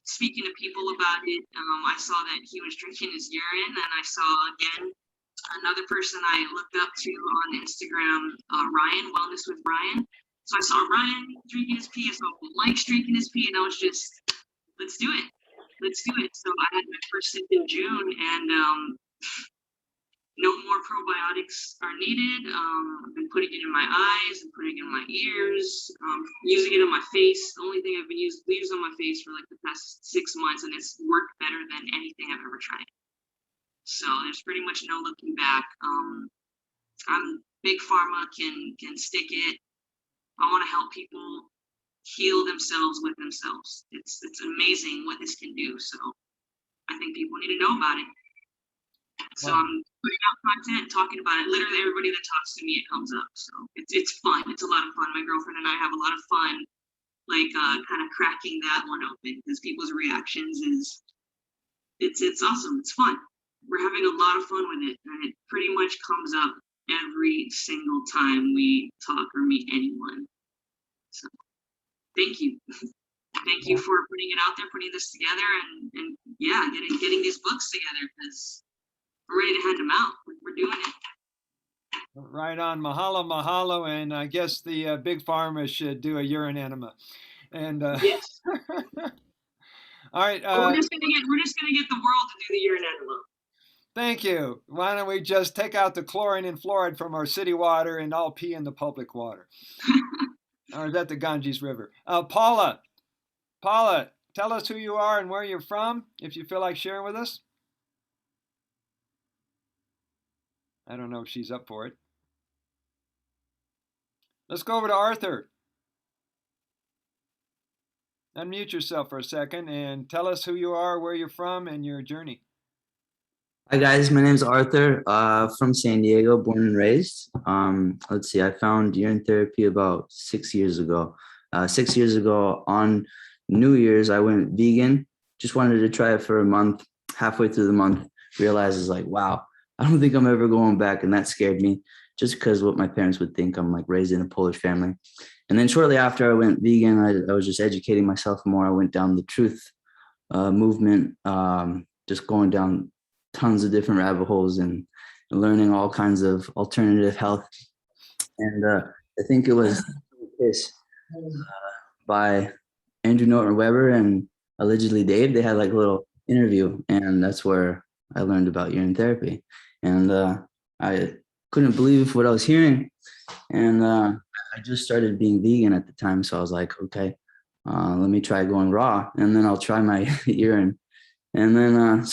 E: speaking to people about it. I saw that he was drinking his urine, and I saw, again, another person I looked up to on Instagram, Ryan, Wellness with Ryan. So I saw Ryan drinking his pee, I saw Mike's drinking his pee, and I was just, let's do it. Let's do it. So I had my first sip in June, and no more probiotics are needed. I've been putting it in my eyes and putting it in my ears, using it on my face. The only thing I've been used on my face for like the past 6 months, and it's worked better than anything I've ever tried. So there's pretty much no looking back. Big pharma can stick it. I want to help people heal themselves with themselves. It's amazing what this can do. So I think people need to know about it. So I'm putting out content, talking about it. Literally everybody that talks to me, it comes up. So it's fun. It's a lot of fun. My girlfriend and I have a lot of fun, like kind of cracking that one open, because people's reactions is it's awesome. It's fun. We're having a lot of fun with it, and it pretty much comes up every single time we talk or meet anyone. So thank you. Thank you for putting it out there, putting this together, and yeah, getting these books together, because we're ready to hand them out. We're doing it.
B: Right on. Mahalo, mahalo. And I guess the big pharma should do a urine enema. And
E: yes.
B: All right.
E: We're just gonna get the world to do the urine enema.
B: Thank you. Why don't we just take out the chlorine and fluoride from our city water and all pee in the public water? Or is that the Ganges River? Paula, tell us who you are and where you're from, if you feel like sharing with us. I don't know if she's up for it. Let's go over to Arthur. Unmute yourself for a second and tell us who you are, where you're from, and your journey.
P: Hi guys, my name is Arthur, from San Diego, born and raised. Let's see, I found urine therapy about 6 years ago. 6 years ago on New Year's, I went vegan. Just wanted to try it for a month. Halfway through the month, realized it's like, wow, I don't think I'm ever going back. And that scared me just because what my parents would think. I'm like raised in a Polish family. And then shortly after I went vegan, I was just educating myself more. I went down the truth movement, just going down tons of different rabbit holes and learning all kinds of alternative health. And I think it was this by Andrew Norton Weber and allegedly Dave. They had like a little interview, and that's where I learned about urine therapy. And I couldn't believe what I was hearing. And I just started being vegan at the time. So I was like, okay, let me try going raw, and then I'll try my urine. And then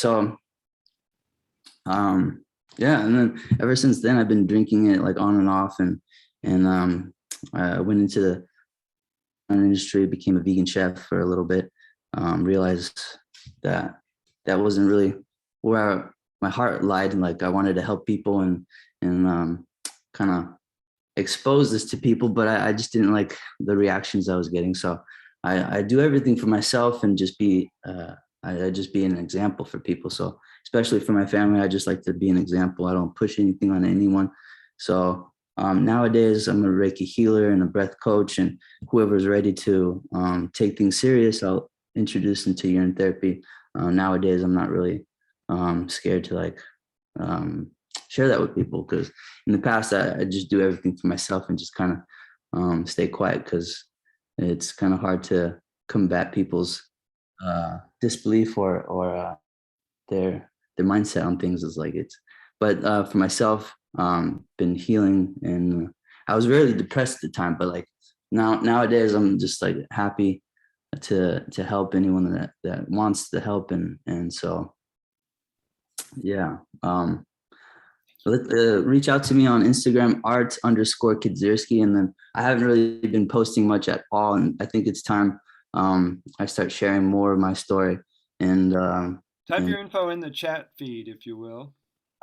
P: yeah, and then ever since then I've been drinking it like on and off, and I went into the industry, became a vegan chef for a little bit. Realized that wasn't really where my heart lied, and like I wanted to help people and kind of expose this to people, but I just didn't like the reactions I was getting. So I do everything for myself and just be I just be an example for people. So especially for my family, I just like to be an example. I don't push anything on anyone. So nowadays I'm a Reiki healer and a breath coach, and whoever's ready to take things serious, I'll introduce them to urine therapy. Nowadays, I'm not really scared to like share that with people, because in the past I just do everything for myself and just kind of stay quiet, because it's kind of hard to combat people's disbelief or their mindset on things. Is like it's, but for myself, been healing, and I was really depressed at the time, but like nowadays I'm just like happy to help anyone that wants the help, and so yeah. Reach out to me on Instagram, art_Kidzierski, and then I haven't really been posting much at all, and I think it's time I start sharing more of my story. And
B: type your info in the chat feed, if you will.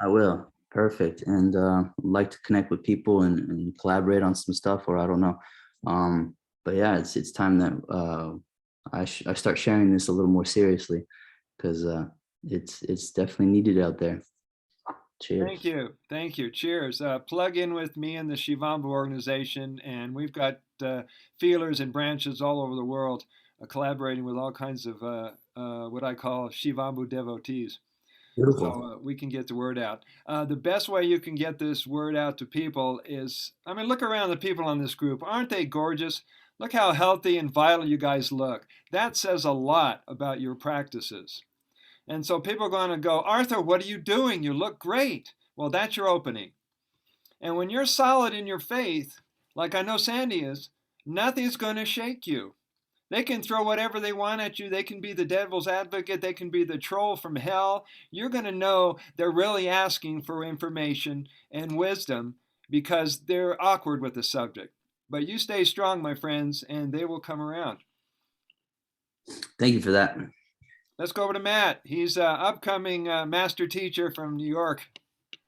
P: I will. Perfect. And like to connect with people and collaborate on some stuff, or I don't know. But yeah, it's time that I start sharing this a little more seriously, because it's definitely needed out there. Cheers.
B: Thank you. Cheers. Plug in with me and the Shivambu organization, and we've got feelers and branches all over the world, collaborating with all kinds of what I call Shivambu devotees.
P: Beautiful.
B: So we can get the word out. The best way you can get this word out to people is, I mean, look around the people on this group. Aren't they gorgeous? Look how healthy and vital you guys look. That says a lot about your practices. And so people are going to go, Arthur, what are you doing? You look great. Well, that's your opening. And when you're solid in your faith, like I know Sandy is, nothing's going to shake you. They can throw whatever they want at you. They can be the devil's advocate. They can be the troll from hell. You're going to know they're really asking for information and wisdom because they're awkward with the subject. But you stay strong, my friends, and they will come around.
P: Thank you for that.
B: Let's go over to Matt. He's an upcoming master teacher from New York.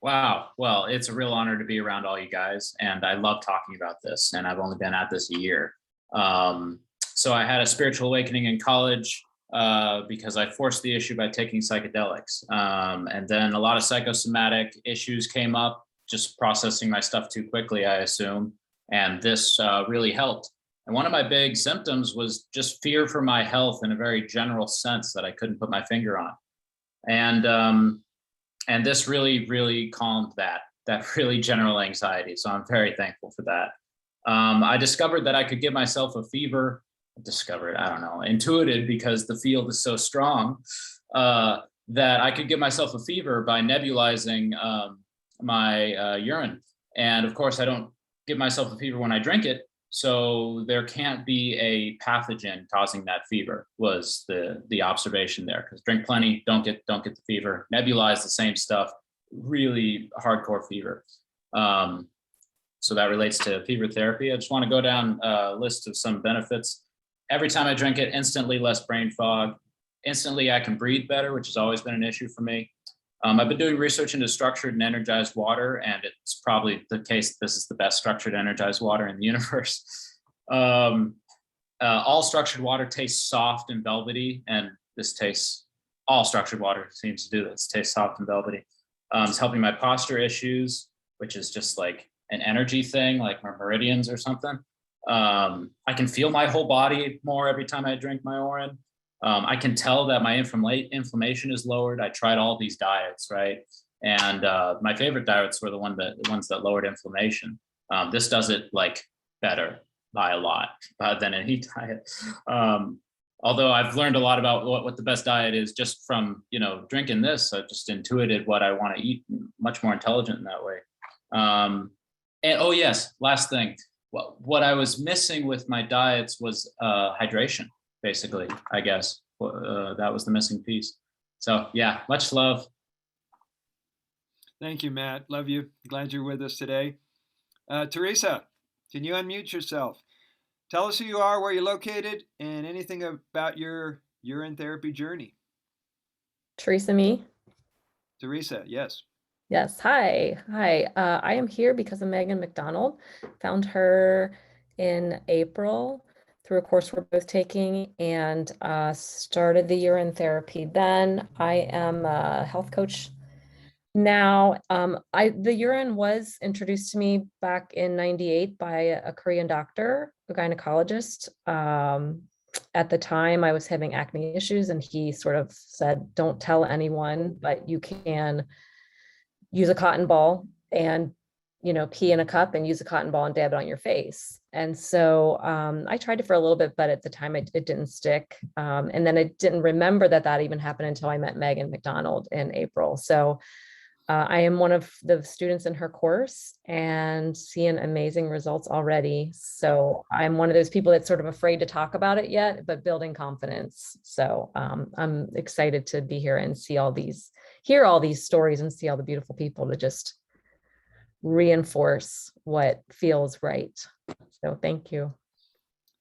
Q: Wow. Well, it's a real honor to be around all you guys. And I love talking about this. And I've only been at this a year. So I had a spiritual awakening in college because I forced the issue by taking psychedelics. And then a lot of psychosomatic issues came up, just processing my stuff too quickly, I assume. And this really helped. And one of my big symptoms was just fear for my health in a very general sense that I couldn't put my finger on. And this really, really calmed that really general anxiety. So I'm very thankful for that. I discovered that I could give myself a fever. Intuited, because the field is so strong, that I could give myself a fever by nebulizing my urine. And of course, I don't give myself a fever when I drink it. So there can't be a pathogen causing that fever, was the observation there. Because drink plenty, don't get the fever. Nebulize the same stuff, really hardcore fever. So that relates to fever therapy. I just want to go down a list of some benefits. Every time I drink it, instantly less brain fog. Instantly, I can breathe better, which has always been an issue for me. I've been doing research into structured and energized water, and it's probably the case this is the best structured energized water in the universe. All structured water tastes soft and velvety, and all structured water seems to do this, tastes soft and velvety. It's helping my posture issues, which is just like an energy thing, like my meridians or something. I can feel my whole body more every time I drink my Urine. I can tell that my inflammation is lowered. I tried all these diets, right? And my favorite diets were the ones that lowered inflammation. This does it like better by a lot than any diet. Although I've learned a lot about what the best diet is just from, drinking this. I just intuited what I want to eat, much more intelligent in that way. And oh yes, last thing. What I was missing with my diets was hydration, basically, I guess. That was the missing piece. So yeah, much love.
B: Thank you, Matt. Love you. Glad you're with us today. Teresa, can you unmute yourself? Tell us who you are, where you're located, and anything about your urine therapy journey.
R: Teresa, me?
B: Teresa, yes.
R: Yes. Hi. I am here because of Megan McDonald. Found her in April through a course we're both taking, and started the urine therapy. Then I am a health coach now. The urine was introduced to me back in '98 by a Korean doctor, a gynecologist. At the time I was having acne issues, and he sort of said, don't tell anyone, but you can use a cotton ball and, pee in a cup and use a cotton ball and dab it on your face. And so I tried it for a little bit, but at the time it didn't stick. And then I didn't remember that even happened until I met Megan McDonald in April. So I am one of the students in her course and seeing amazing results already. So I'm one of those people that's sort of afraid to talk about it yet, but building confidence. So I'm excited to be here and hear all these stories and see all the beautiful people to just reinforce what feels right. So thank you.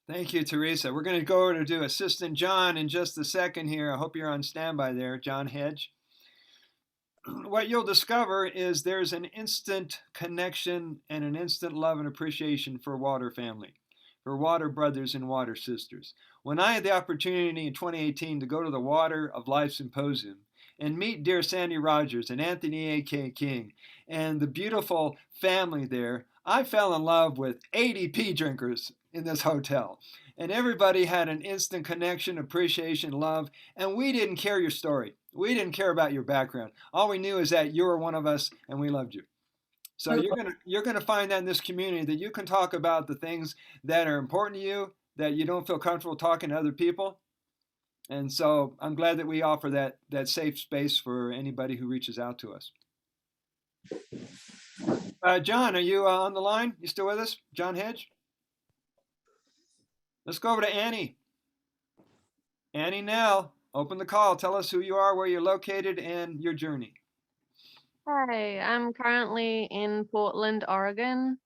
B: Thank you, Teresa. We're going to go over to Assistant John in just a second here. I hope you're on standby there, John Hedge. What you'll discover is there's an instant connection and an instant love and appreciation for water family, for water brothers and water sisters. When I had the opportunity in 2018 to go to the Water of Life Symposium and meet dear Sandy Rogers and Anthony A.K. King and the beautiful family there, I fell in love with ADP drinkers in this hotel. And everybody had an instant connection, appreciation, love, and we didn't care your story. We didn't care about your background. All we knew is that you were one of us and we loved you. So you're gonna find that in this community that you can talk about the things that are important to you, that you don't feel comfortable talking to other people. And so I'm glad that we offer that safe space for anybody who reaches out to us. John, are you on the line? You still with us? John Hedge? Let's go over to Annie. Annie Nell, open the call. Tell us who you are, where you're located, and your journey.
S: Hi, I'm currently in Portland, Oregon.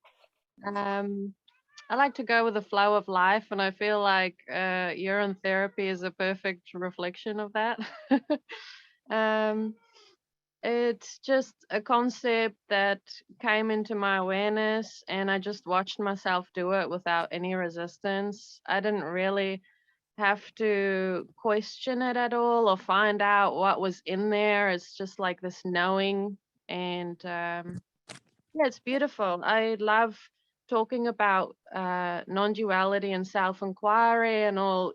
S: I like to go with the flow of life, and I feel like urine therapy is a perfect reflection of that. It's just a concept that came into my awareness, and I just watched myself do it without any resistance. I didn't really have to question it at all or find out what was in there. It's just like this knowing, and yeah, it's beautiful. I love talking about non-duality and self-inquiry and all,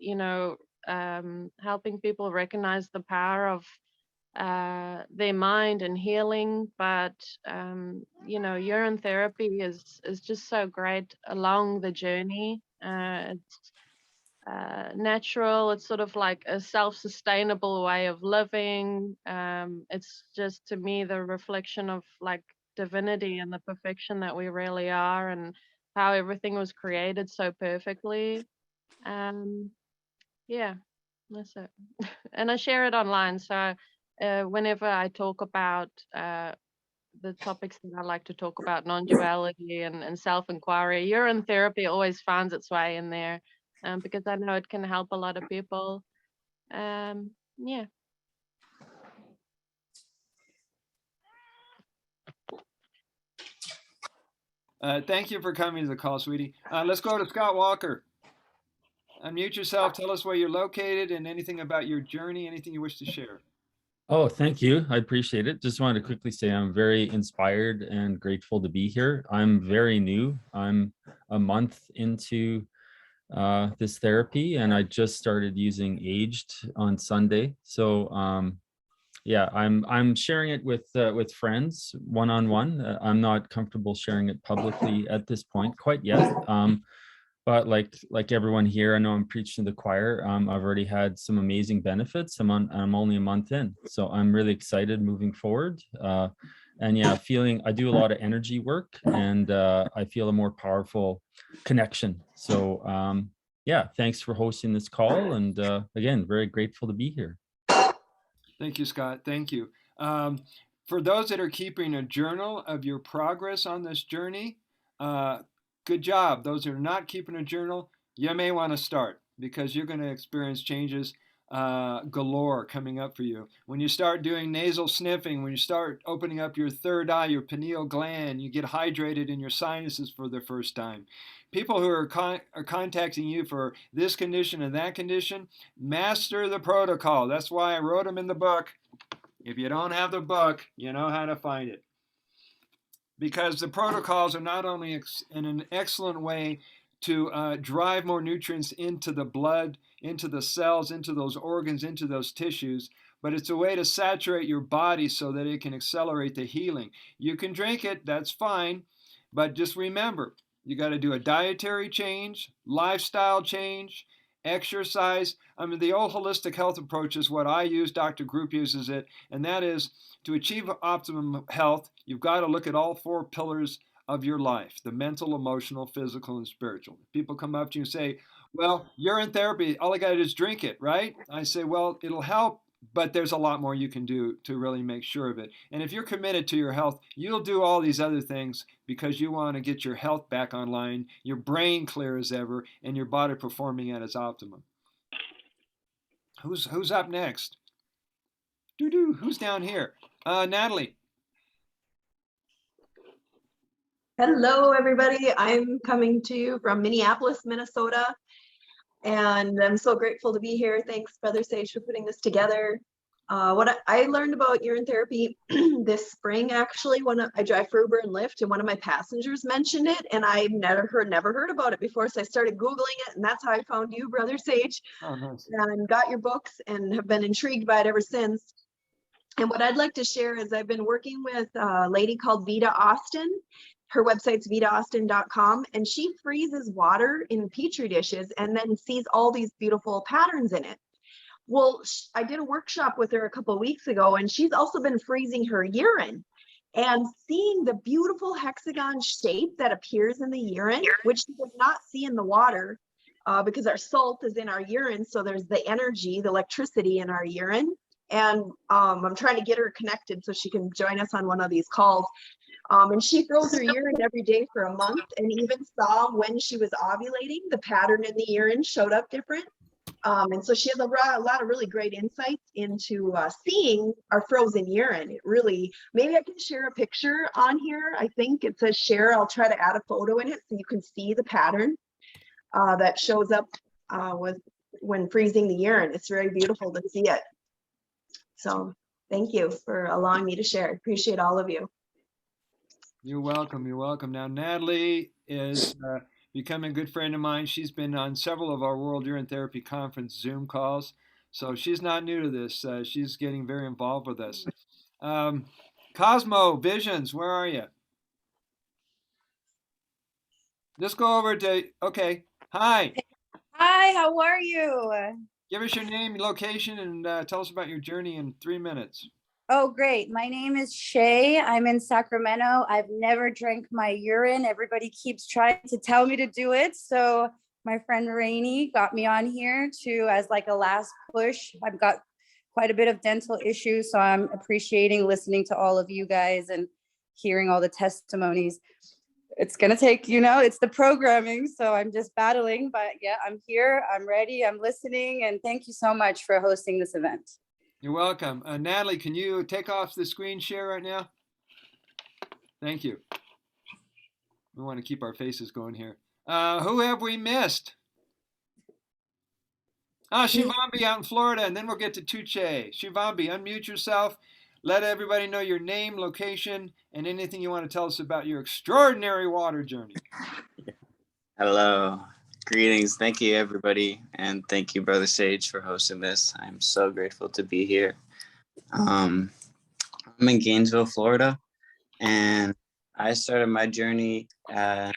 S: helping people recognize the power of their mind and healing. But urine therapy is just so great along the journey. It's natural. It's sort of like a self-sustainable way of living. It's just, to me, the reflection of like divinity and the perfection that we really are, and how everything was created so perfectly. Yeah, that's it. And I share it online, so whenever I talk about the topics that I like to talk about, non-duality and self-inquiry, urine therapy always finds its way in there, because I know it can help a lot of people. Yeah.
B: Thank you for coming to the call, sweetie. Let's go to Scott Walker. Unmute yourself. Tell us where you're located and anything about your journey, anything you wish to share.
T: Oh, thank you. I appreciate it. Just wanted to quickly say I'm very inspired and grateful to be here. I'm very new. I'm a month into this therapy, and I just started using Aged on Sunday. So yeah, I'm sharing it with friends one-on-one. I'm not comfortable sharing it publicly at this point quite yet. But like everyone here, I know I'm preaching to the choir. I've already had some amazing benefits. I'm only a month in, so I'm really excited moving forward. And yeah, I do a lot of energy work, and I feel a more powerful connection. So yeah, thanks for hosting this call, and again, very grateful to be here.
B: Thank you, Scott. Thank you. For those that are keeping a journal of your progress on this journey, good job. Those that are not keeping a journal, you may want to start, because you're going to experience changes galore coming up for you. When you start doing nasal sniffing, when you start opening up your third eye, your pineal gland, you get hydrated in your sinuses for the first time. People who are contacting you for this condition and that condition, master the protocol. That's why I wrote them in the book. If you don't have the book, you know how to find it. Because the protocols are not only in an excellent way to drive more nutrients into the blood, into the cells, into those organs, into those tissues, but it's a way to saturate your body so that it can accelerate the healing. You can drink it, that's fine, but just remember, you got to do a dietary change, lifestyle change, exercise. I mean, the old holistic health approach is what I use, Dr. Group uses it, and that is to achieve optimum health, you've got to look at all 4 pillars of your life: the mental, emotional, physical, and spiritual. People come up to you and say, well, urine therapy, all I got to do is drink it, right? I say, well, it'll help, but there's a lot more you can do to really make sure of it. And if you're committed to your health, you'll do all these other things because you want to get your health back online, your brain clear as ever, and your body performing at its optimum. Who's up next? Who's down here? Natalie.
U: Hello, everybody. I'm coming to you from Minneapolis, Minnesota, and I'm so grateful to be here. Thanks, Brother Sage, for putting this together. What I learned about urine therapy this spring, actually, when I drive for Uber and Lyft, and one of my passengers mentioned it, and I never heard about it before, so I started Googling it, and that's how I found you, Brother Sage.
B: Oh, nice.
U: And got your books and have been intrigued by it ever since. And what I'd like to share is I've been working with a lady called Vita Austin. Her website's vitaaustin.com, and she freezes water in petri dishes and then sees all these beautiful patterns in it. Well, I did a workshop with her a couple of weeks ago, and she's also been freezing her urine and seeing the beautiful hexagon shape that appears in the urine, which she does not see in the water because our salt is in our urine. So there's the energy, the electricity in our urine. And I'm trying to get her connected so she can join us on one of these calls. And she froze her urine every day for a month, and even saw when she was ovulating, the pattern in the urine showed up different. And so she has a lot of really great insights into seeing our frozen urine. It really, maybe I can share a picture on here. I think it says share. I'll try to add a photo in it so you can see the pattern that shows up when freezing the urine. It's very beautiful to see it. So thank you for allowing me to share. Appreciate all of you.
B: You're welcome. You're welcome. Now, Natalie is becoming a good friend of mine. She's been on several of our World Urine Therapy Conference Zoom calls. So she's not new to this. She's getting very involved with us. Cosmo Visions, where are you? Just go over to, okay. Hi.
V: Hi, how are you?
B: Give us your name, your location, and tell us about your journey in 3 minutes.
V: Oh, great. My name is Shay. I'm in Sacramento. I've never drank my urine. Everybody keeps trying to tell me to do it. So my friend Rainey got me on here as like a last push. I've got quite a bit of dental issues, so I'm appreciating listening to all of you guys and hearing all the testimonies. It's going to take, it's the programming. So I'm just battling, but yeah, I'm here. I'm ready. I'm listening. And thank you so much for hosting this event.
B: You're welcome. Natalie, can you take off the screen share right now? Thank you. We want to keep our faces going here. Who have we missed? Shivambu out in Florida, and then we'll get to Tugce. Shivambu, unmute yourself. Let everybody know your name, location, and anything you want to tell us about your extraordinary water journey.
C: Hello. Greetings. Thank you, everybody. And thank you, Brother Sage, for hosting this. I'm so grateful to be here. I'm in Gainesville, Florida, and I started my journey at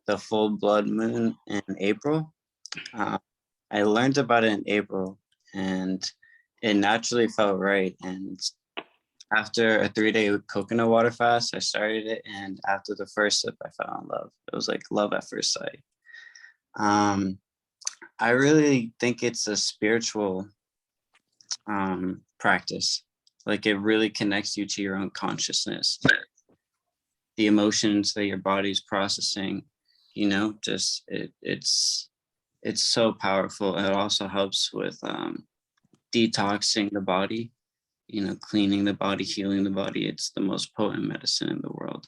C: the full blood moon in April. I learned about it in April, and it naturally felt right. And after a 3-day coconut water fast, I started it, and after the first sip, I fell in love. It was like love at first sight. I really think it's a spiritual practice. Like, it really connects you to your own consciousness, the emotions that your body's processing. You know, just it's so powerful. It also helps with detoxing the body, you know, cleaning the body, healing the body. It's the most potent medicine in the world.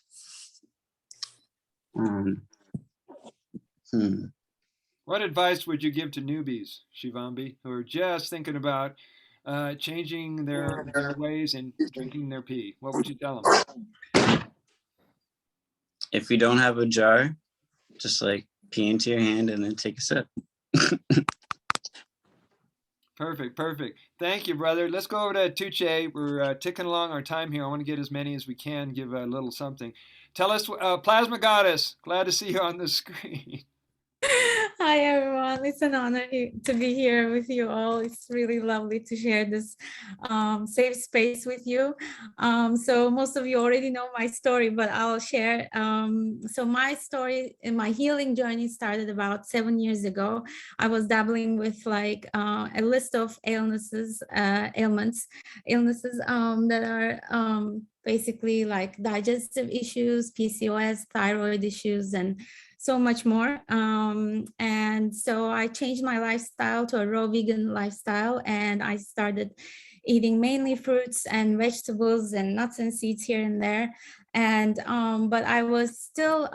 B: What advice would you give to newbies, Shivambu, who are just thinking about changing their ways and drinking their pee? What would you tell them?
C: If you don't have a jar, just like pee into your hand and then take a sip.
B: Perfect, perfect. Thank you, brother. Let's go over to Tugce. We're ticking along our time here. I want to get as many as we can, give a little something. Tell us, Plasma Goddess, glad to see you on the screen.
D: Hi, everyone. It's an honor to be here with you all. It's really lovely to share this safe space with you. So most of you already know my story, but I'll share. So my story and my healing journey started about 7 years ago. I was dabbling with like a list of ailments that are basically like digestive issues, PCOS, thyroid issues, and so much more. And so I changed my lifestyle to a raw vegan lifestyle, and I started eating mainly fruits and vegetables and nuts and seeds here and there. And but I was still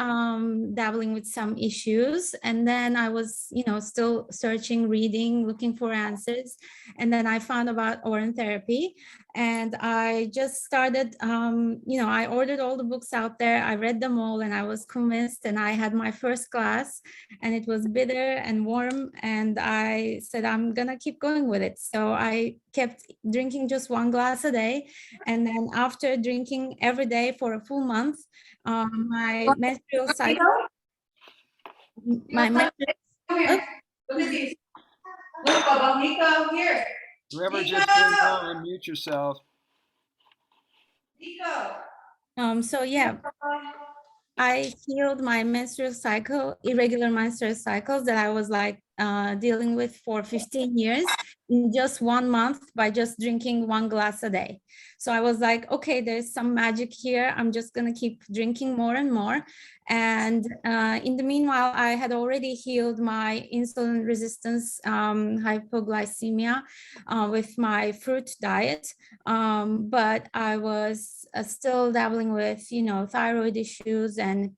D: dabbling with some issues, and then I was, you know, still searching, reading, looking for answers. And then I found about urine therapy, and I just started, you know, I ordered all the books out there, I read them all, and I was convinced. And I had my first glass, and it was bitter and warm, and I said, I'm gonna keep going with it. So I kept drinking just 1 glass a day. And then after drinking every day for a full month, my menstrual cycle,
A: Look at these. Look, Bubba, Nico, here.
B: Whoever just came on, unmute yourself.
A: Nico.
D: So yeah, I healed my menstrual cycle, irregular menstrual cycles that I was like dealing with for 15 years in just 1 month by just drinking 1 glass a day. So I was like, okay, there's some magic here. I'm just gonna keep drinking more and more. And in the meanwhile, I had already healed my insulin resistance, hypoglycemia with my fruit diet. But I was still dabbling with, you know, thyroid issues and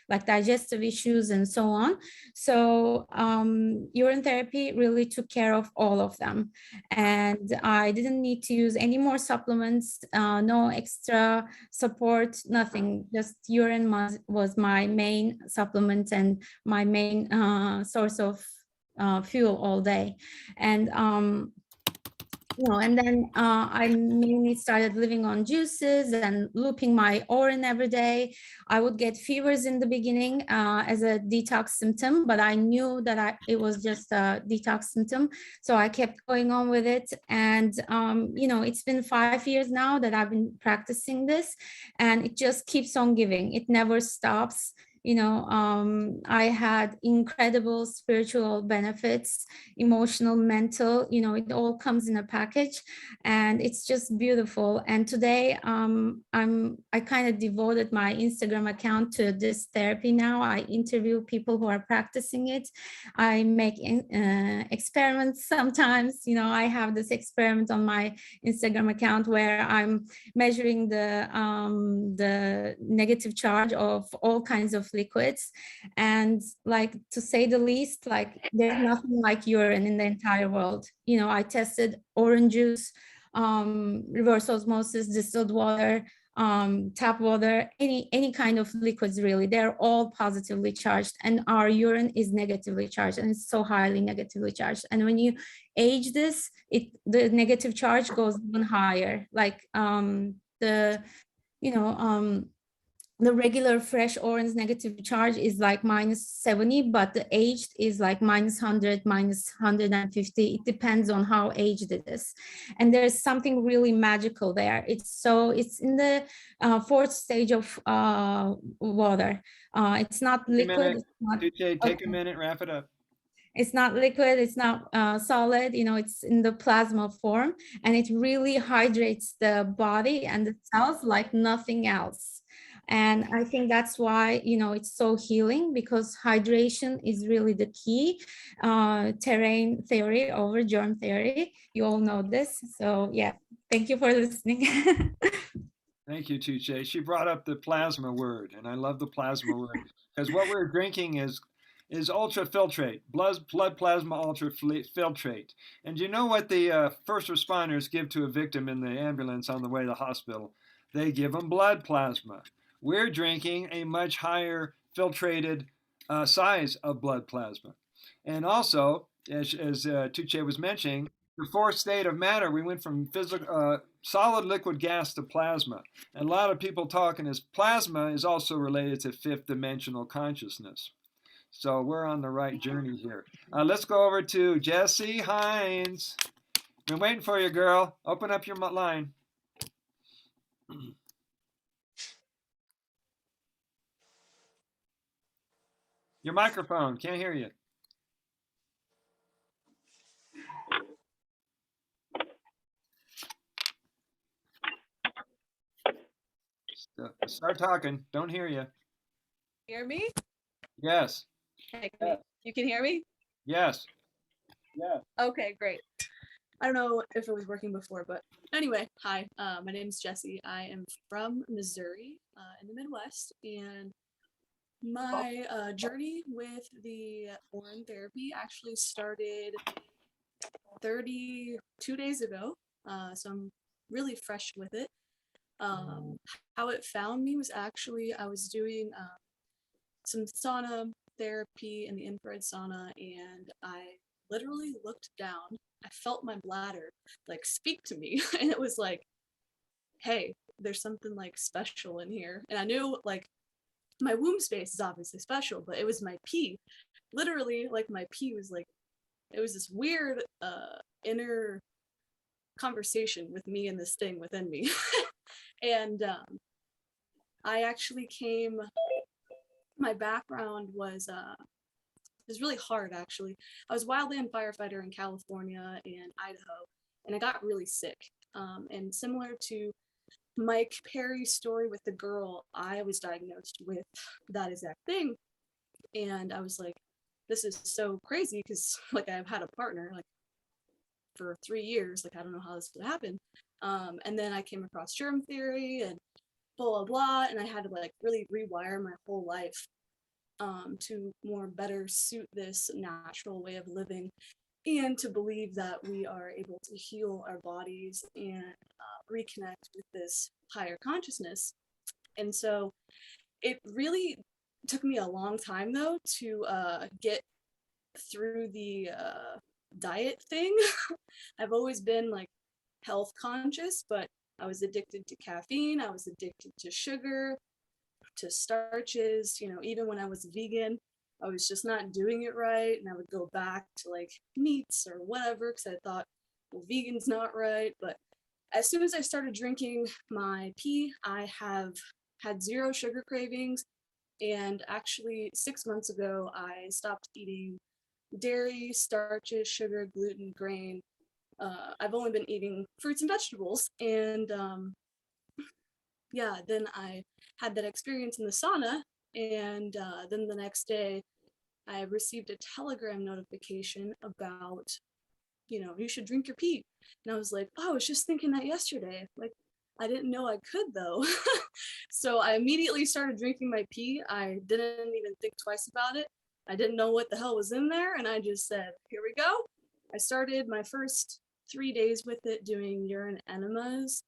D: like digestive issues and so on. So urine therapy really took care of all of them. And I didn't need to use any more supplements, no extra support, nothing. Just urine was my main supplement and my main source of fuel all day. And you know, and then I mainly started living on juices and looping my urine every day. I would get fevers in the beginning as a detox symptom, but I knew that it was just a detox symptom. So I kept going on with it. And, you know, it's been 5 years now that I've been practicing this, and it just keeps on giving. It never stops. I had incredible spiritual benefits, emotional, mental, it all comes in a package, and it's just beautiful. And today I kind of devoted my Instagram account to this therapy now. I interview people who are practicing it. I make experiments sometimes. I have this experiment on my Instagram account where I'm measuring the negative charge of all kinds of liquids, and like, to say the least, like, there's nothing like urine in the entire world. I tested orange juice, reverse osmosis, distilled water, tap water, any kind of liquids, really. They're all positively charged, and our urine is negatively charged, and it's so highly negatively charged. And when you age this, the negative charge goes even higher. Like the regular fresh orange negative charge is like -70, but the aged is like -100, -150. It depends on how aged it is. And there's something really magical there. It's in the fourth stage of water. It's not liquid.
B: Take a minute, wrap it up.
D: It's not liquid, it's not solid, it's in the plasma form, and it really hydrates the body and the cells like nothing else. And I think that's why, it's so healing, because hydration is really the key. Terrain theory over germ theory. You all know this. So yeah, thank you for listening.
B: Thank you, Tugce. She brought up the plasma word, and I love the plasma word, because what we're drinking is ultrafiltrate, blood plasma ultrafiltrate. And you know what the first responders give to a victim in the ambulance on the way to the hospital? They give them blood plasma. We're drinking a much higher filtrated size of blood plasma. And also, as Tugce was mentioning, the fourth state of matter, we went from solid, liquid, gas to plasma. And a lot of people talking is plasma is also related to fifth dimensional consciousness. So we're on the right journey here. Let's go over to Jessie Hines. Been waiting for you, girl. Open up your line. Your microphone, can't hear you. Start talking, don't hear you.
G: Hear me?
B: Yes.
G: Okay, you can hear me?
B: Yes.
G: Yeah. Okay, great. I don't know if it was working before, but anyway, hi, my name is Jessie. I am from Missouri in the Midwest, and my journey with the urine therapy actually started 32 days ago, so I'm really fresh with it. How it found me was actually, I was doing some sauna therapy in the infrared sauna, and I literally looked down. I felt my bladder like speak to me, and it was like, hey, there's something like special in here. And I knew like my womb space is obviously special, but it was my pee. Literally, like my pee was like, it was this weird inner conversation with me and this thing within me. And I actually came, my background was it was really hard, actually. I was wildland firefighter in California and Idaho, and I got really sick. And similar to Mike Perry's story with the girl, I was diagnosed with that exact thing. And I was like, this is so crazy, because like I've had a partner like for 3 years, like I don't know how this would happen. And then I came across germ theory and blah, blah, blah, and I had to like really rewire my whole life to more better suit this natural way of living, and to believe that we are able to heal our bodies and reconnect with this higher consciousness. And so it really took me a long time though to get through the diet thing. I've always been like health conscious, but I was addicted to caffeine, I was addicted to sugar, to starches, even when I was vegan, I was just not doing it right, and I would go back to like meats or whatever because I thought, well, vegan's not right. But as soon as I started drinking my pee, I have had zero sugar cravings, And actually 6 months ago, I stopped eating dairy, starches, sugar, gluten, grain. I've only been eating fruits and vegetables. And yeah, then I had that experience in the sauna. And then the next day, I received a Telegram notification about, you should drink your pee. And I was like, oh, I was just thinking that yesterday. Like, I didn't know I could though. So I immediately started drinking my pee. I didn't even think twice about it. I didn't know what the hell was in there. And I just said, here we go. I started my first 3 days with it doing urine enemas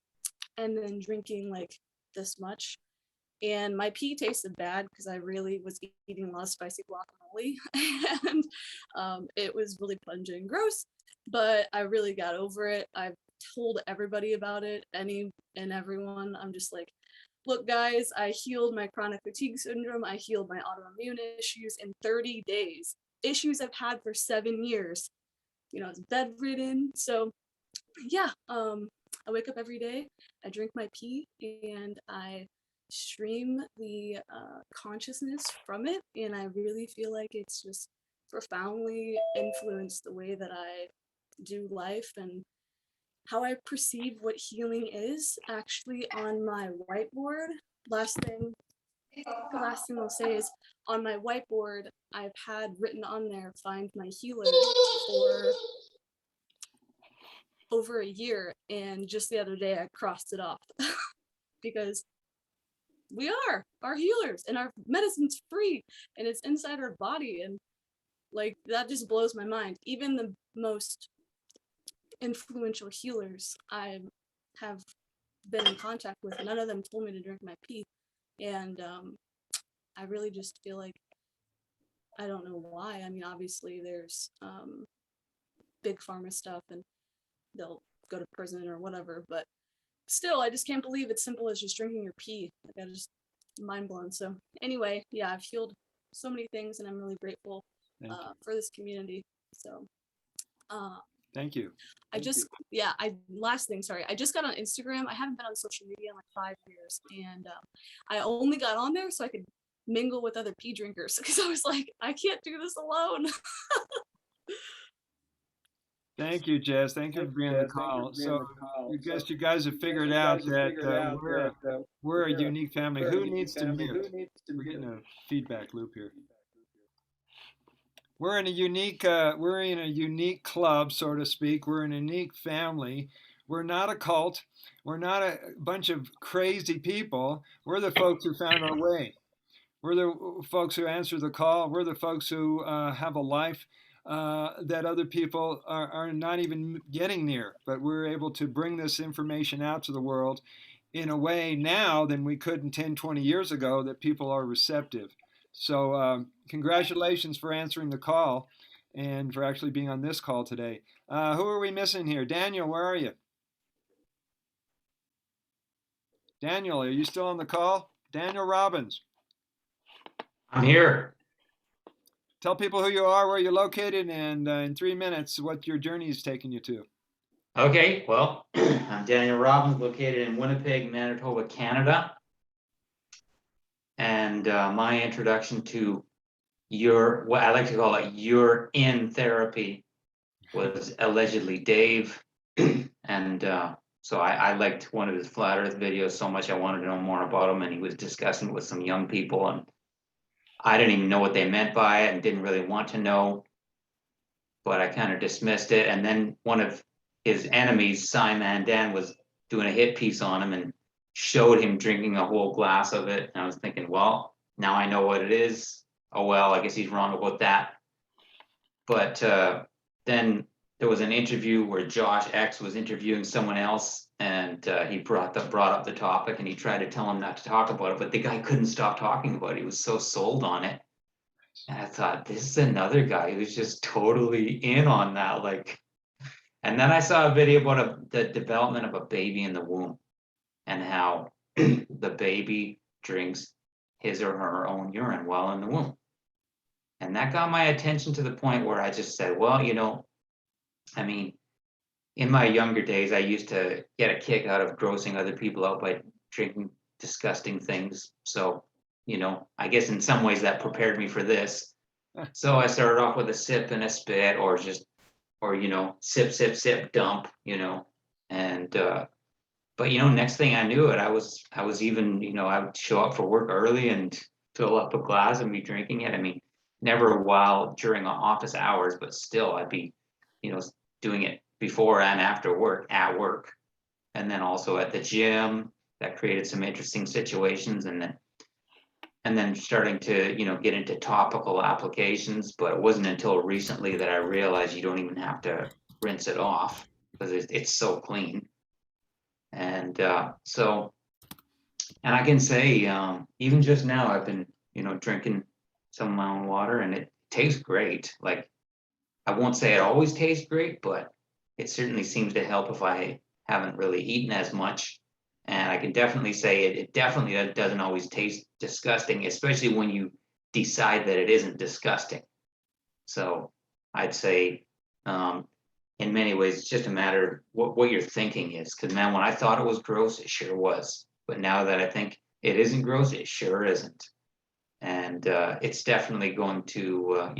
G: and then drinking like this much. And my pee tasted bad because I really was eating a lot of spicy guacamole and it was really pungent and gross, but I really got over it. I've told everybody about it, any and everyone. I'm just like, look guys, I healed my chronic fatigue syndrome. I healed my autoimmune issues in 30 days. Issues I've had for 7 years. I was bedridden. So yeah, I wake up every day, I drink my pee, and I stream the consciousness from it. And I really feel like it's just profoundly influenced the way that I do life and how I perceive what healing is. Actually, on my whiteboard, the last thing I'll say is on my whiteboard, I've had written on there, find my healer, for over a year. And just the other day, I crossed it off because we are our healers and our medicine's free and it's inside our body. And like, that just blows my mind. Even the most influential healers I have been in contact with, none of them told me to drink my pee. And I really just feel like, I don't know why. I mean, obviously there's big pharma stuff and they'll go to prison or whatever, but still, I just can't believe it's simple as just drinking your pee. Like, I just mind blown. So anyway, yeah, I've healed so many things and I'm really grateful for this community. So
B: thank you.
G: Last thing, sorry. I just got on Instagram. I haven't been on social media in like 5 years. And I only got on there so I could mingle with other pee drinkers because I was like, I can't do this alone.
B: Thank you, Jess. Thank you for being on the call. So I guess you guys have figured out that we're a unique family. Who needs to mute? We're getting a feedback loop here. We're in a unique club, so to speak. We're in a unique family. We're not a cult. We're not a bunch of crazy people. We're the folks who found our way. We're the folks who answer the call. We're the folks who have a life that other people are not even getting near. But we're able to bring this information out to the world in a way now than we could in 10, 20 years ago that people are receptive. So congratulations for answering the call and for actually being on this call today. Who are we missing here? Daniel, where are you? Daniel, are you still on the call? Daniel Robbins.
I: I'm here.
B: Tell people who you are, where you're located, and in 3 minutes, what your journey is taking you to.
I: Okay, well, I'm Daniel Robbins, located in Winnipeg, Manitoba, Canada. And my introduction to what I like to call it urine therapy was allegedly Dave. And so I liked one of his flat earth videos so much I wanted to know more about him, and he was discussing it with some young people, and I didn't even know what they meant by it and didn't really want to know, but I kind of dismissed it. And then one of his enemies, Simon Dan, was doing a hit piece on him and showed him drinking a whole glass of it. And I was thinking, well, now I know what it is. Oh, well, I guess he's wrong about that. But then there was an interview where Josh X was interviewing someone else, and he brought up the topic, and he tried to tell him not to talk about it, but the guy couldn't stop talking about it. He was so sold on it. And I thought, this is another guy who's just totally in on that. And then I saw a video about the development of a baby in the womb and how the baby drinks his or her own urine while in the womb. And that got my attention to the point where I just said, well, I mean, in my younger days, I used to get a kick out of grossing other people out by drinking disgusting things. So I guess in some ways that prepared me for this. So I started off with a sip and a spit, or sip, sip, sip, dump, and but next thing I knew it, I was even, I would show up for work early and fill up a glass and be drinking it. I mean, never while during office hours, but still I'd be, doing it before and after work, at work, and then also at the gym. That created some interesting situations, and then starting to, get into topical applications. But it wasn't until recently that I realized you don't even have to rinse it off because it's so clean. And and I can say, even just now, I've been, drinking some of my own water, and it tastes great. Like, I won't say it always tastes great, but it certainly seems to help if I haven't really eaten as much. And I can definitely say it definitely doesn't always taste disgusting, especially when you decide that it isn't disgusting. So I'd say, in many ways, it's just a matter of what your thinking is. Because, man, when I thought it was gross, it sure was. But now that I think it isn't gross, it sure isn't. And it's definitely going to,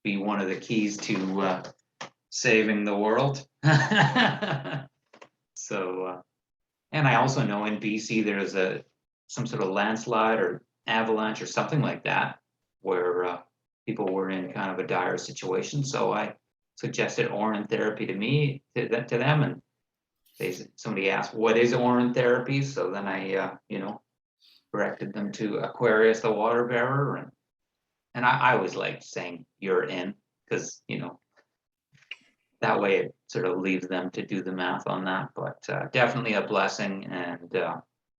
I: be one of the keys to saving the world. So, and I also know in BC there's some sort of landslide or avalanche or something like that, where people were in kind of a dire situation. So I suggested urine therapy to them, and somebody asked, "What is urine therapy?" So then I, directed them to Aquarius, the water bearer, and I always like saying "you're in" because that way it sort of leaves them to do the math on that. But definitely a blessing, and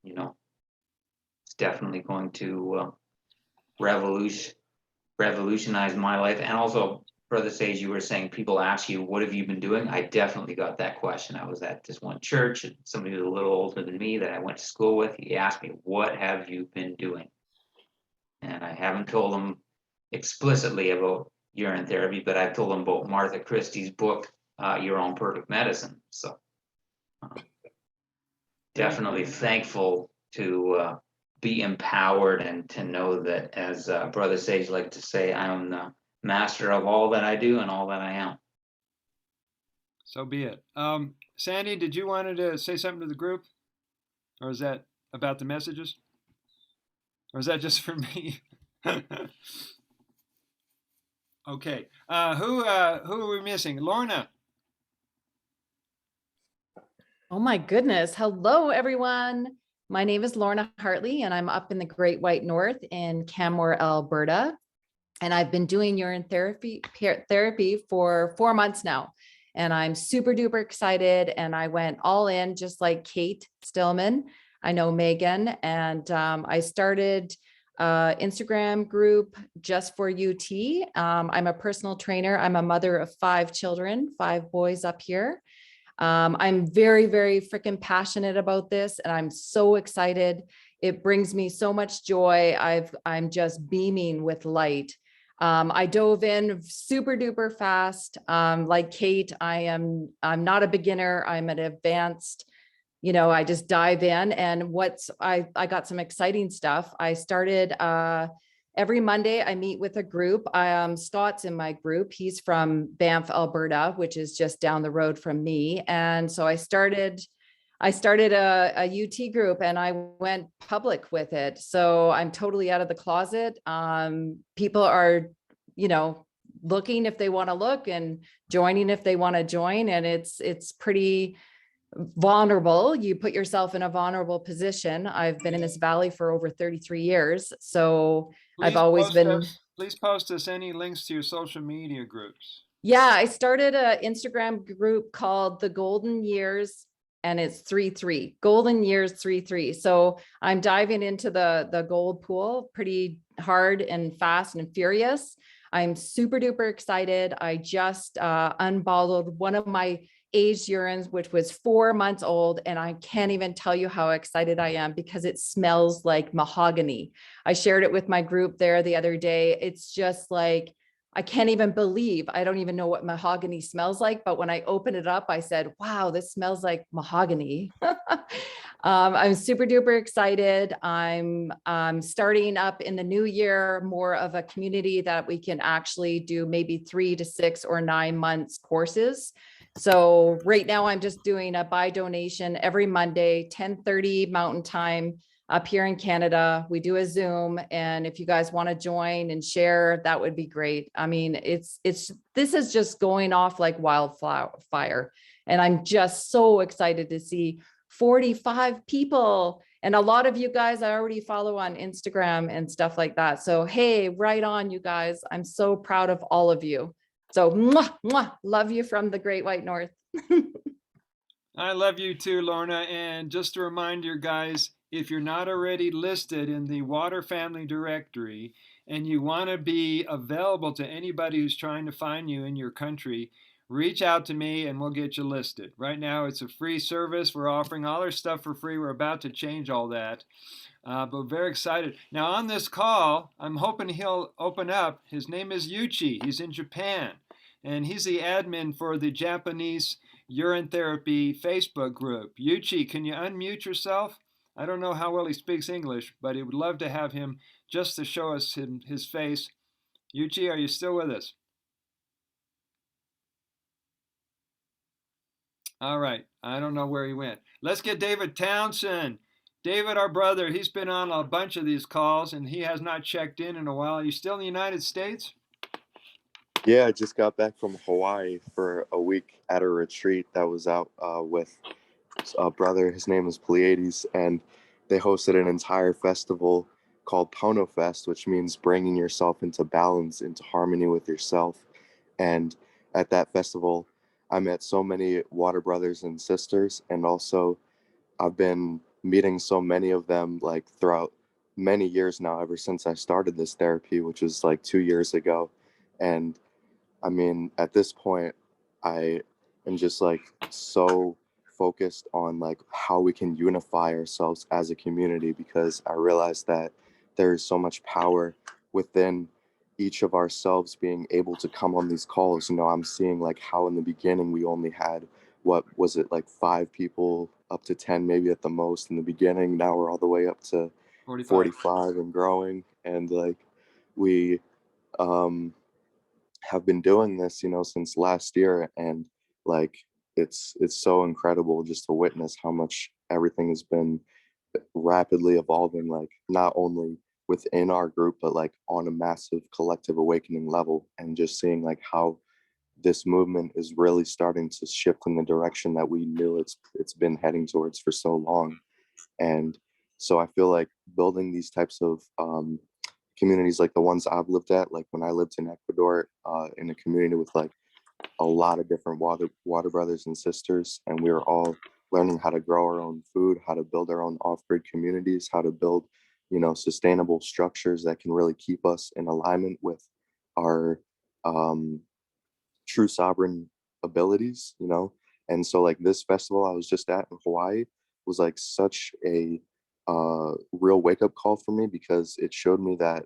I: it's definitely going to revolutionize my life. And also, Brother Sage, you were saying people ask you, what have you been doing? I definitely got that question. I was at this one church, and somebody who was a little older than me that I went to school with, he asked me, what have you been doing? And I haven't told him explicitly about urine therapy, but I've told him about Martha Christie's book, Your Own Perfect Medicine. So definitely thankful to be empowered and to know that, as Brother Sage liked to say, I'm the master of all that I do and all that I am.
B: So be it. Sandy, did you want to say something to the group? Or is that about the messages? Or is that just for me? Okay. Who are we missing? Lorna.
J: Oh my goodness. Hello, everyone. My name is Lorna Hartley, and I'm up in the Great White North in Canmore, Alberta. And I've been doing urine therapy for 4 months now. And I'm super duper excited. And I went all in, just like Kate Stillman. I know Megan, and I started Instagram group just for UT. I'm a personal trainer. I'm a mother of 5 children, 5 boys up here. I'm very, very freaking passionate about this, and I'm so excited. It brings me so much joy. I'm just beaming with light. I dove in super duper fast. Like Kate, I'm not a beginner. I'm an advanced. I just dive in, and I got some exciting stuff. I started every Monday. I meet with a group. Scott's in my group. He's from Banff, Alberta, which is just down the road from me. And so I started a UT group, and I went public with it. So I'm totally out of the closet. People are, looking if they want to look, and joining if they want to join. And it's pretty vulnerable. You put yourself in a vulnerable position. I've been in this valley for over 33 years. So I've always been.
B: Please post us any links to your social media groups.
J: Yeah, I started an Instagram group called The Golden Years, and it's 33 Golden Years 33. So I'm diving into the gold pool pretty hard and fast and furious. I'm super duper excited. I just unbottled one of my aged urines, which was 4 months old. And I can't even tell you how excited I am because it smells like mahogany. I shared it with my group there the other day. It's just like, I can't even believe, I don't even know what mahogany smells like. But when I opened it up, I said, wow, this smells like mahogany. I'm super duper excited. I'm starting up in the new year more of a community that we can actually do maybe 3 to 6 or 9 months courses. So right now I'm just doing a buy donation every Monday, 10:30 Mountain Time up here in Canada. We do a Zoom, and if you guys want to join and share, that would be great. I mean, this is just going off like wildfire, and I'm just so excited to see 45 people. And a lot of you guys I already follow on Instagram and stuff like that. So, hey, right on, you guys. I'm so proud of all of you. So, mwah, mwah, love you from the Great White North.
B: I love you too, Lorna. And just to remind you guys, if you're not already listed in the Water Family Directory and you want to be available to anybody who's trying to find you in your country, reach out to me and we'll get you listed. Right now, it's a free service. We're offering all our stuff for free. We're about to change all that, but we're very excited. Now, on this call, I'm hoping he'll open up. His name is Yuchi. He's in Japan, and he's the admin for the Japanese Urine Therapy Facebook group. Yuchi, can you unmute yourself? I don't know how well he speaks English, but he would love to have him just to show us his face. Yuchi, are you still with us? All right. I don't know where he went. Let's get David Townsend. David, our brother, he's been on a bunch of these calls and he has not checked in a while. Are you still in the United States?
H: Yeah, I just got back from Hawaii for a week at a retreat that was out with a brother. His name is Pleiades, and they hosted an entire festival called Pono Fest, which means bringing yourself into balance, into harmony with yourself. And at that festival, I met so many water brothers and sisters, and also I've been meeting so many of them like throughout many years now, ever since I started this therapy, which was like 2 years ago. And I mean, at this point, I am just like so focused on like how we can unify ourselves as a community, because I realized that there is so much power within each of ourselves being able to come on these calls. You know, I'm seeing like how in the beginning we only had, what was it, like 5 people, up to 10 maybe at the most in the beginning. Now we're all the way up to 45 and growing. And like we have been doing this, you know, since last year, and like it's so incredible just to witness how much everything has been rapidly evolving, like not only within our group but like on a massive collective awakening level, and just seeing like how this movement is really starting to shift in the direction that we knew it's been heading towards for so long. And so I feel like building these types of communities like the ones I've lived at, like when I lived in Ecuador, in a community with like a lot of different water brothers and sisters, and we were all learning how to grow our own food, how to build our own off-grid communities, how to build, you know, sustainable structures that can really keep us in alignment with our true sovereign abilities, you know. And so like this festival I was just at in Hawaii was like such a real wake-up call for me, because it showed me that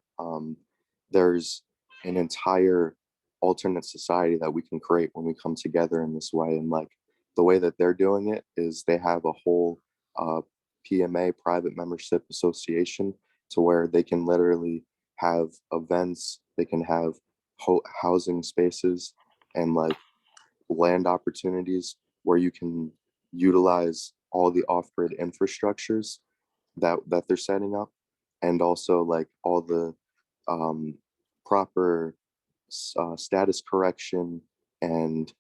H: there's an entire alternate society that we can create when we come together in this way. And like the way that they're doing it is they have a whole PMA, private membership association, to where they can literally have events, they can have housing spaces and like land opportunities where you can utilize all the off-grid infrastructures that they're setting up, and also like all the proper status correction and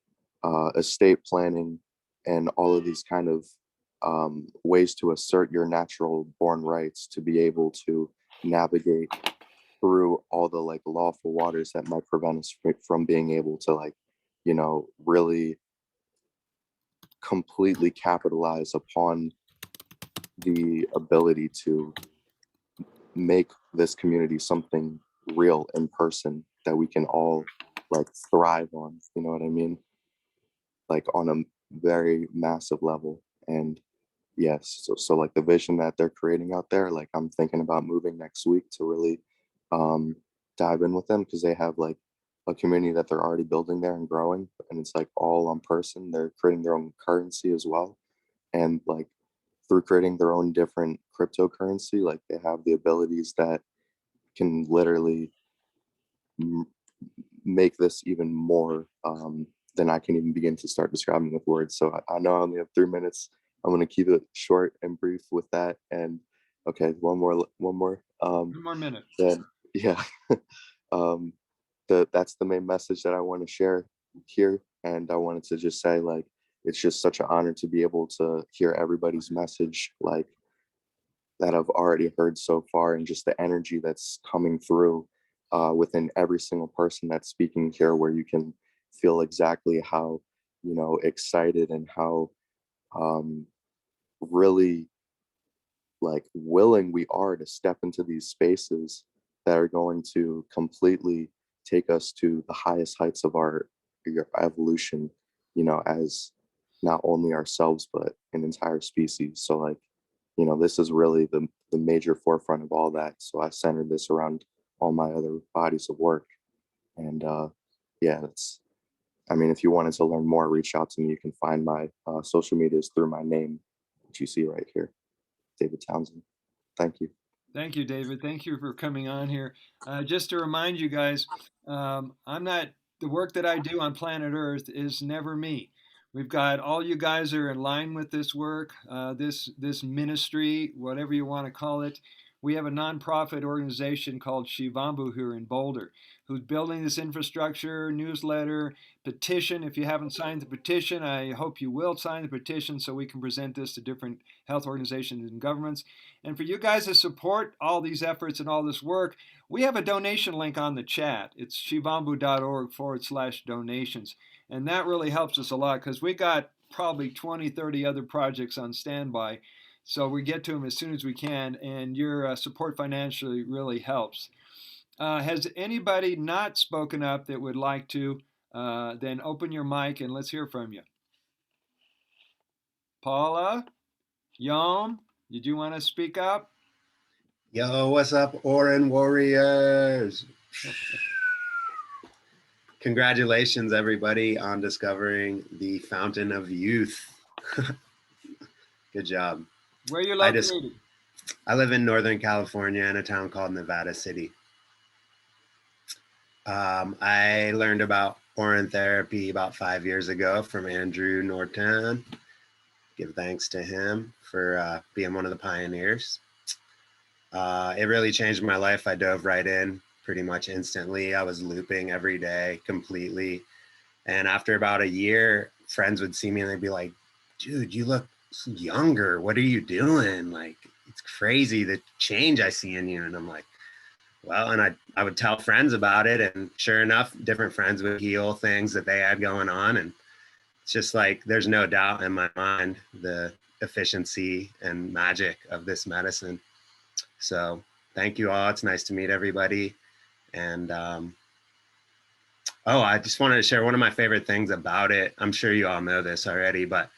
H: estate planning, and all of these kind of ways to assert your natural born rights to be able to navigate through all the like lawful waters that might prevent us from being able to like, you know, really completely capitalize upon the ability to make this community something real in person that we can all like thrive on, you know what I mean? Like on a very massive level. And yes, so like the vision that they're creating out there, like I'm thinking about moving next week to really dive in with them, because they have like a community that they're already building there and growing, and it's like all on person. They're creating their own currency as well, and like through creating their own different cryptocurrency, like they have the abilities that can literally make this even more than I can even begin to start describing with words. So I know I only have 3 minutes. I'm going to keep it short and brief with that. And okay, one more.
B: 1 more minute.
H: Then yeah, that's the main message that I want to share here. And I wanted to just say, like, it's just such an honor to be able to hear everybody's message, like, that I've already heard so far, and just the energy that's coming through within every single person that's speaking here, where you can feel exactly how, you know, excited and how really like willing we are to step into these spaces that are going to completely take us to the highest heights of our evolution, you know, as not only ourselves but an entire species. So like, you know, this is really the major forefront of all that. So I centered this around all my other bodies of work. And yeah, that's, I mean, if you wanted to learn more, reach out to me. You can find my social medias through my name, which you see right here, David Townsend. Thank you.
B: Thank you, David. Thank you for coming on here. Just to remind you guys, the work that I do on planet Earth is never me. We've got all you guys are in line with this work, this ministry, whatever you want to call it. We have a nonprofit organization called Shivambu here in Boulder, who's building this infrastructure, newsletter, petition. If you haven't signed the petition, I hope you will sign the petition so we can present this to different health organizations and governments. And for you guys to support all these efforts and all this work, we have a donation link on the chat. It's shivambu.org/donations. And that really helps us a lot because we got probably 20, 30 other projects on standby. So we get to them as soon as we can, and your support financially really helps. Has anybody not spoken up that would like to? Then open your mic and let's hear from you. Paula, Yom, did you want to speak up?
K: Yo, what's up, Orin Warriors? Congratulations, everybody, on discovering the Fountain of Youth. Good job.
B: Where are you located?
K: I live in Northern California in a town called Nevada City. I learned about urine therapy about 5 years ago from Andrew Norton. Give thanks to him for being one of the pioneers. It really changed my life. I dove right in pretty much instantly. I was looping every day completely. And after about a year, friends would see me and they'd be like, dude, you look younger. What are you doing? Like, it's crazy the change I see in you. And I'm like, well, and I would tell friends about it. And sure enough, different friends would heal things that they had going on. And it's just like, there's no doubt in my mind, the efficiency and magic of this medicine. So thank you all. It's nice to meet everybody. And I just wanted to share one of my favorite things about it. I'm sure you all know this already, but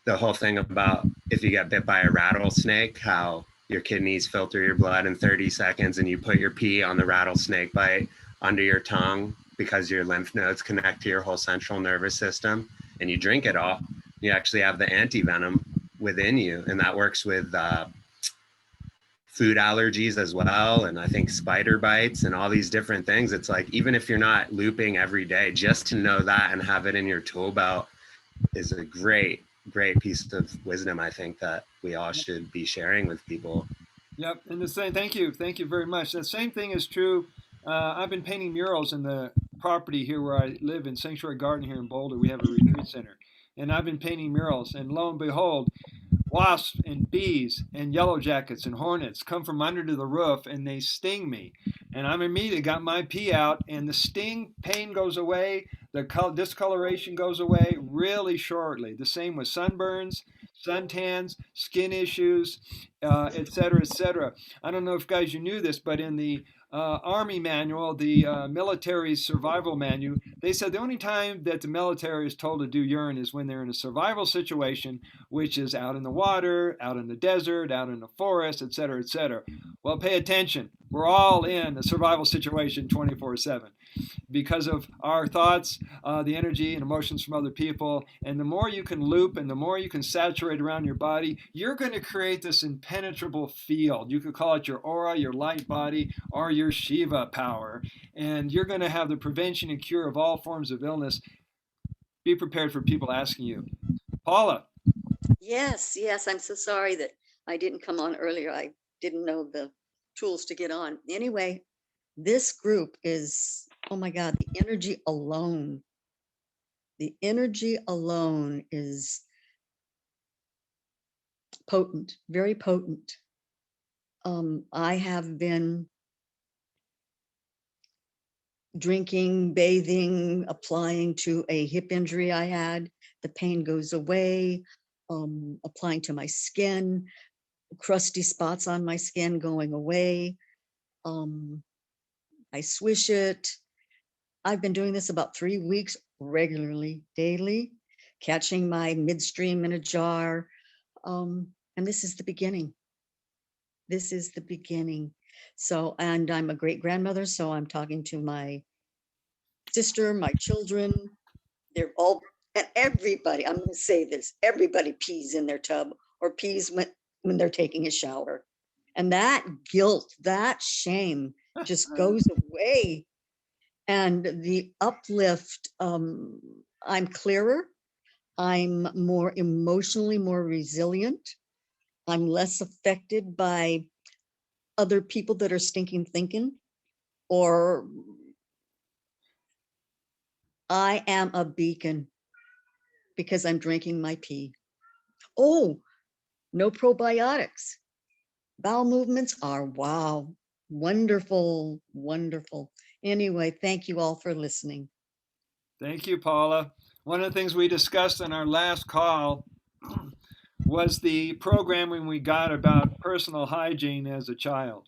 K: the whole thing about if you get bit by a rattlesnake, how your kidneys filter your blood in 30 seconds and you put your pee on the rattlesnake bite under your tongue because your lymph nodes connect to your whole central nervous system, and you drink it all. You actually have the antivenom within you, and that works with food allergies as well, and I think spider bites and all these different things. It's like, even if you're not looping every day, just to know that and have it in your tool belt is a great piece of wisdom, I think, that we all should be sharing with people.
B: Yep, and the same. Thank you very much. The same thing is true. I've been painting murals in the property here where I live in Sanctuary Garden here in Boulder. We have a retreat center, and I've been painting murals, and lo and behold, wasps and bees and yellow jackets and hornets come from under to the roof and they sting me. And I'm immediately got my pee out, and the sting pain goes away. The discoloration goes away really shortly. The same with sunburns, suntans, skin issues, et cetera, et cetera. I don't know if guys you knew this, but in the Army manual, the military survival manual, they said the only time that the military is told to do urine is when they're in a survival situation, which is out in the water, out in the desert, out in the forest, et cetera, et cetera. Well, pay attention. We're all in a survival situation 24/7 because of our thoughts, the energy and emotions from other people. And the more you can loop and the more you can saturate around your body, you're going to create this impenetrable field. You could call it your aura, your light body, or your Shiva power. And you're going to have the prevention and cure of all forms of illness. Be prepared for people asking you. Paula.
L: Yes, yes. I'm so sorry that I didn't come on earlier. I didn't know the tools to get on. Anyway, this group is, oh my God, the energy alone is potent, very potent. I have been drinking, bathing, applying to a hip injury I had. The pain goes away, applying to my skin, crusty spots on my skin going away. I swish it. I've been doing this about 3 weeks regularly, daily, catching my midstream in a jar. And this is the beginning. This is the beginning. So, and I'm a great grandmother, so I'm talking to my sister, my children. They're all, and everybody, I'm going to say this, everybody pees in their tub or pees when they're taking a shower. And that guilt, that shame just goes away. And the uplift, I'm clearer. I'm more emotionally more resilient. I'm less affected by other people that are stinking thinking, or I am a beacon because I'm drinking my pee. Oh, no probiotics. Bowel movements are, wow, wonderful, wonderful. Anyway, thank you all for listening.
B: Thank you, Paula. One of the things we discussed in our last call was the programming we got about personal hygiene as a child.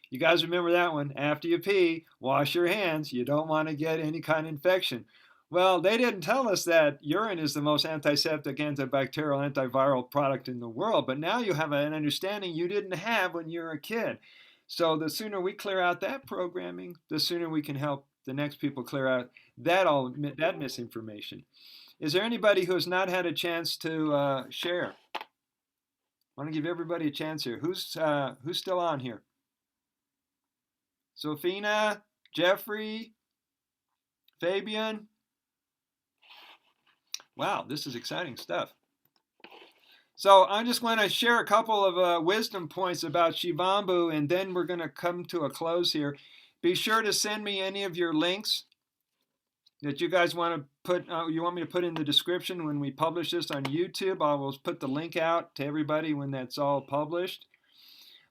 B: You guys remember that one? After you pee, wash your hands. You don't want to get any kind of infection. Well, they didn't tell us that urine is the most antiseptic, antibacterial, antiviral product in the world, but now you have an understanding you didn't have when you were a kid. So the sooner we clear out that programming, the sooner we can help the next people clear out that misinformation. Is there anybody who has not had a chance to share? I want to give everybody a chance here. Who's still on here? Sophina, Jeffrey, Fabian. Wow, this is exciting stuff. So I just want to share a couple of wisdom points about Shivambu, and then we're going to come to a close here. Be sure to send me any of your links that you guys want to put, you want me to put in the description when we publish this on YouTube. I will put the link out to everybody when that's all published.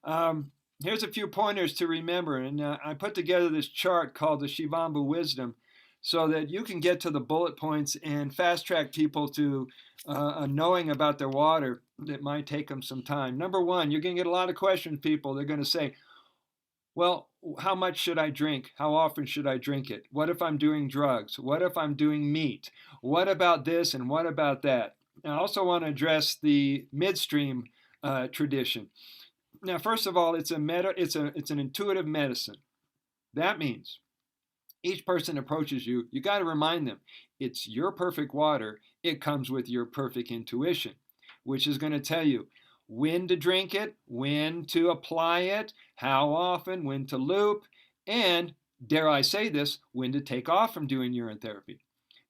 B: Here's a few pointers to remember, and I put together this chart called the Shivambu Wisdom so that you can get to the bullet points and fast track people to knowing about their water that might take them some time. Number one, you're going to get a lot of questions, people. They're going to say, well, how much should I drink? How often should I drink it? What if I'm doing drugs? What if I'm doing meat? What about this and what about that? And I also want to address the midstream tradition. Now, first of all, it's an intuitive medicine. That means each person approaches you, you got to remind them, it's your perfect water. It comes with your perfect intuition, which is going to tell you when to drink it, when to apply it, how often, when to loop, and, dare I say this, when to take off from doing urine therapy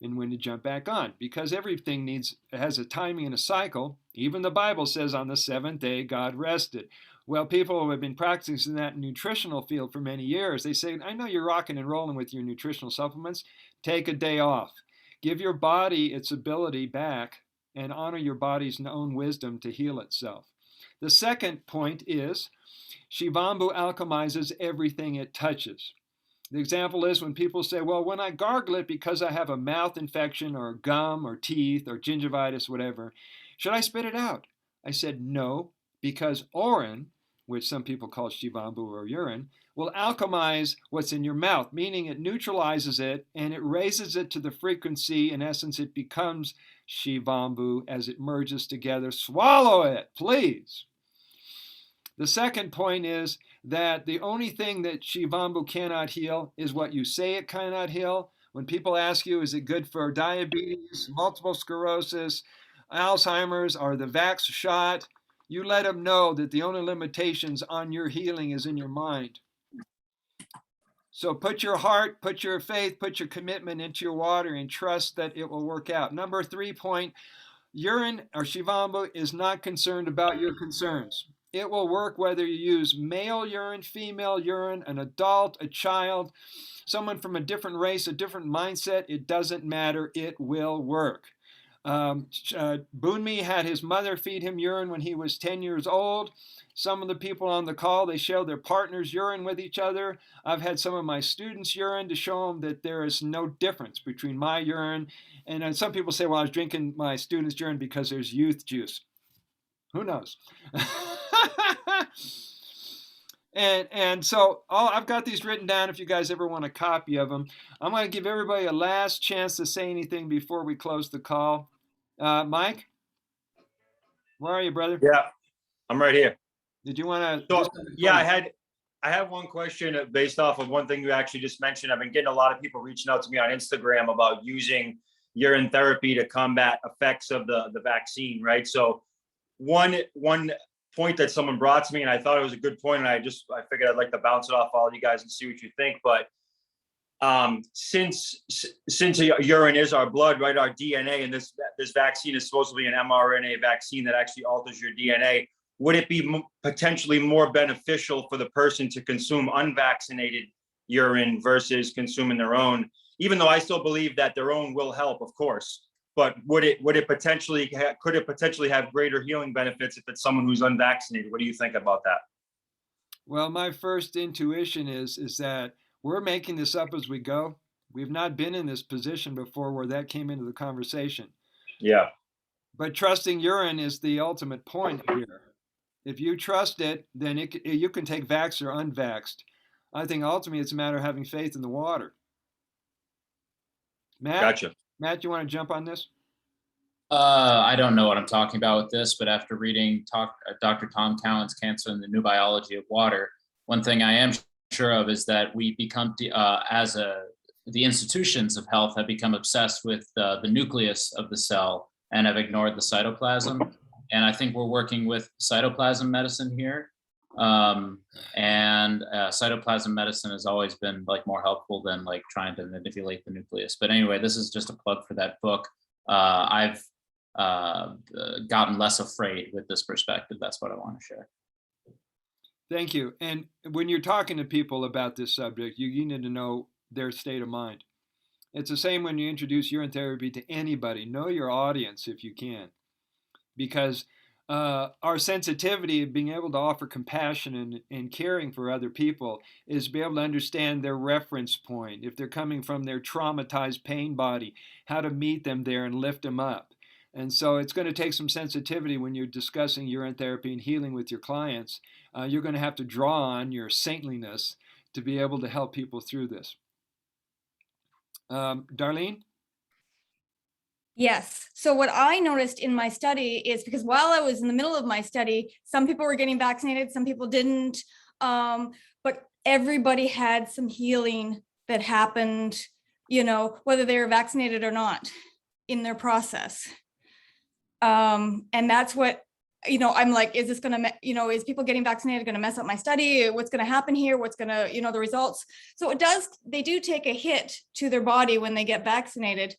B: and when to jump back on, because everything has a timing and a cycle. Even the Bible says on the seventh day God rested. Well, people who have been practicing that nutritional field for many years, they say, I know you're rocking and rolling with your nutritional supplements. Take a day off. Give your body its ability back and honor your body's own wisdom to heal itself. The second point is Shivambu alchemizes everything it touches. The example is when people say, well, when I gargle it because I have a mouth infection or gum or teeth or gingivitis, whatever, should I spit it out? I said, no, because Orin, which some people call Shivambu or urine, will alchemize what's in your mouth, meaning it neutralizes it and it raises it to the frequency. In essence, it becomes Shivambu as it merges together. Swallow it, please. The second point is that the only thing that Shivambu cannot heal is what you say it cannot heal. When people ask you, is it good for diabetes, multiple sclerosis, Alzheimer's, or the vax shot, you let them know that the only limitations on your healing is in your mind. So put your heart, put your faith, put your commitment into your water and trust that it will work out. Number 3 point, urine or Shivambu is not concerned about your concerns. It will work whether you use male urine, female urine, an adult, a child, someone from a different race, a different mindset. It doesn't matter. It will work. Bunmi had his mother feed him urine when he was 10 years old. Some of the people on the call, they share their partner's urine with each other. I've had some of my students' urine to show them that there is no difference between my urine. And some people say, well, I was drinking my students' urine because there's youth juice. Who knows? And so I've got these written down if you guys ever want a copy of them. I'm going to give everybody a last chance to say anything before we close the call. Mike, where are you, brother?
F: Yeah, I'm right here.
B: Did you want
F: So,
B: to?
F: yeah, I had one question based off of one thing you actually just mentioned. I've been getting a lot of people reaching out to me on Instagram about using urine therapy to combat effects of the vaccine, right? So one point that someone brought to me, and I thought it was a good point, and I figured I'd like to bounce it off all you guys and see what you think. But since urine is our blood, right, our DNA, and this vaccine is supposed to be an mRNA vaccine that actually alters your DNA, would it be potentially more beneficial for the person to consume unvaccinated urine versus consuming their own? Even though I still believe that their own will help, of course. But could it potentially have greater healing benefits if it's someone who's unvaccinated? What do you think about that?
B: Well, my first intuition is that we're making this up as we go. We've not been in this position before where that came into the conversation.
F: Yeah.
B: But trusting urine is the ultimate point here. If you trust it, then you can take vaxxed or unvaxxed. I think ultimately it's a matter of having faith in the water. Matt?
F: Gotcha.
B: Matt, you want to jump on this?
Q: I don't know what I'm talking about with this, but after reading Dr. Tom Cowan's Cancer and the New Biology of Water, one thing I am sure of is that we become, the institutions of health have become obsessed with the nucleus of the cell and have ignored the cytoplasm. And I think we're working with cytoplasm medicine here. Cytoplasm medicine has always been like more helpful than like trying to manipulate the nucleus. But anyway, this is just a plug for that book. I've gotten less afraid with this perspective. That's what I want to share.
B: Thank you. And when you're talking to people about this subject, you need to know their state of mind. It's the same when you introduce urine therapy to anybody. Know your audience if you can. Because our sensitivity of being able to offer compassion and caring for other people is to be able to understand their reference point. If they're coming from their traumatized pain body, how to meet them there and lift them up. And so it's going to take some sensitivity when you're discussing urine therapy and healing with your clients. You're going to have to draw on your saintliness to be able to help people through this. Darlene?
A: Yes. So what I noticed in my study is because while I was in the middle of my study, some people were getting vaccinated, some people didn't, but everybody had some healing that happened, whether they were vaccinated or not in their process. And that's what, I'm like, is this going to, is people getting vaccinated going to mess up my study? What's going to happen here? What's going to, the results? So they do take a hit to their body when they get vaccinated.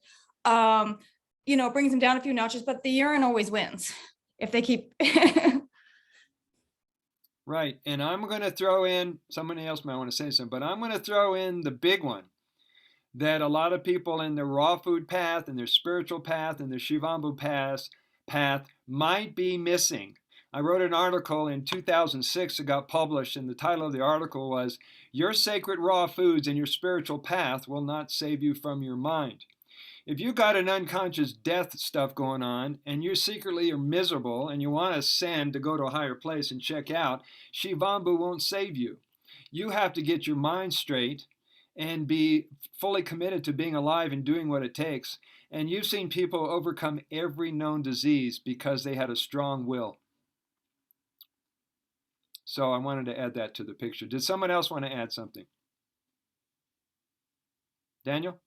A: It brings them down a few notches, but the urine always wins if they keep.
B: Right. And I'm going to throw in, somebody else might want to say something, but I'm going to throw in the big one that a lot of people in their raw food path and their spiritual path and their Shivambu path might be missing. I wrote an article in 2006 that got published, and the title of the article was, "Your Sacred Raw Foods and Your Spiritual Path Will Not Save You from Your Mind." If you got an unconscious death stuff going on and you secretly are miserable and you want to ascend to go to a higher place and check out, Shivambu won't save you. You have to get your mind straight and be fully committed to being alive and doing what it takes. And you've seen people overcome every known disease because they had a strong will. So I wanted to add that to the picture. Did someone else want to add something? Daniel?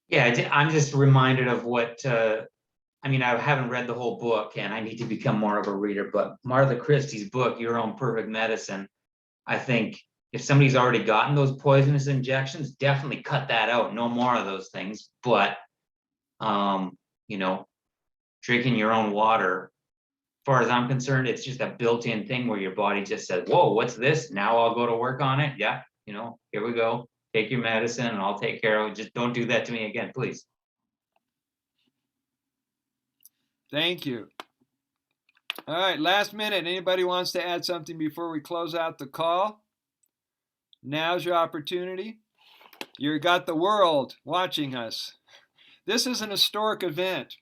I: Yeah, I'm just reminded of what, I mean, I haven't read the whole book and I need to become more of a reader, but Martha Christie's book, Your Own Perfect Medicine, I think if somebody's already gotten those poisonous injections, definitely cut that out. No more of those things. But, you know, drinking your own water, as far as I'm concerned, it's just a built-in thing where your body just says, whoa, what's this? Now I'll go to work on it. Yeah, you know, here we go. Take your medicine and I'll take care of it. Just don't do that to me again, please.
B: Thank you. All right, last minute. Anybody wants to add something before we close out the call? Now's your opportunity. You got the world watching us. This is an historic event.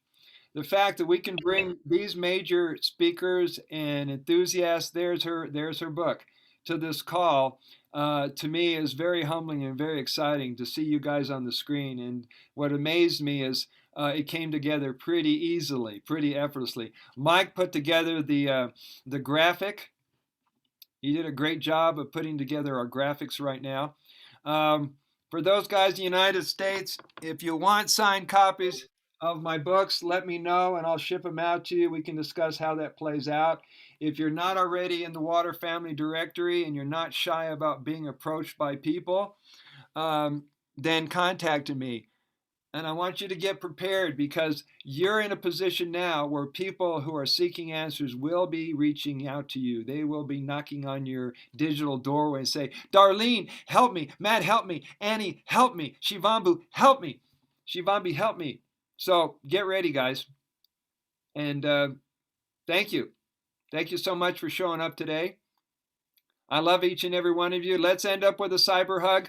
B: The fact that we can bring these major speakers and enthusiasts, there's her book, to this call, to me is very humbling and very exciting to see you guys on the screen. And what amazed me is it came together pretty easily, pretty effortlessly. Mike put together the graphic. He did a great job of putting together our graphics right now. For those guys in the United States, if you want signed copies of my books, let me know and I'll ship them out to you. We can discuss how that plays out. If you're not already in the Water Family Directory and you're not shy about being approached by people, then contact me. And I want you to get prepared because you're in a position now where people who are seeking answers will be reaching out to you. They will be knocking on your digital doorway and say, Darlene, help me. Matt, help me. Annie, help me. Shivambu, help me. Shivambu, help me. So get ready, guys. And thank you. Thank you so much for showing up today. I love each and every one of you. Let's end up with a cyber hug.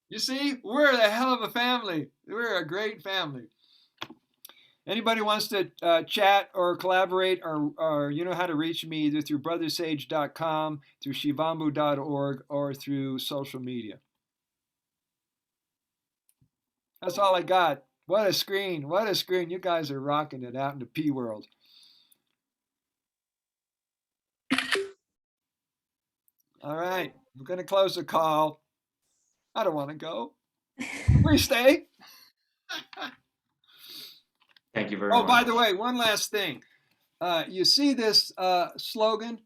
B: You see, we're a hell of a family. We're a great family. Anybody wants to chat or collaborate or you know how to reach me either through brothersage.com, through shivambu.org, or through social media. That's all I got. What a screen. What a screen. You guys are rocking it out in the P world. All right. We're going to close the call. I don't want to go. Please stay.
I: Thank you very much.
B: Oh, by the way, one last thing. You see this slogan?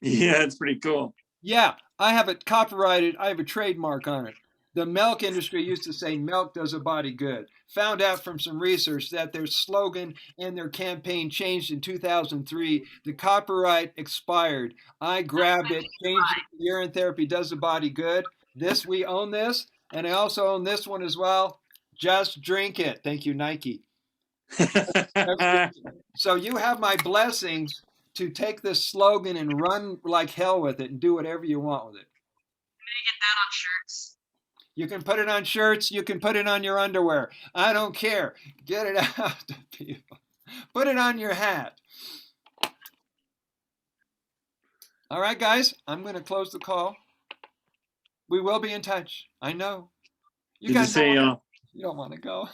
M: Yeah, it's pretty cool.
B: Yeah, I have it copyrighted. I have a trademark on it. The milk industry used to say milk does a body good. Found out from some research that their slogan and their campaign changed in 2003. The copyright expired. I grabbed it, changed it to urine therapy does the body good. We own this, and I also own this one as well. Just drink it. Thank you, Nike. So you have my blessings to take this slogan and run like hell with it and do whatever you want with it.
E: Get that on shirts.
B: You can put it on shirts. You can put it on your underwear. I don't care. Get it out to people. Put it on your hat. All right, guys, I'm going to close the call. We will be in touch. I know. You guys you don't want to go.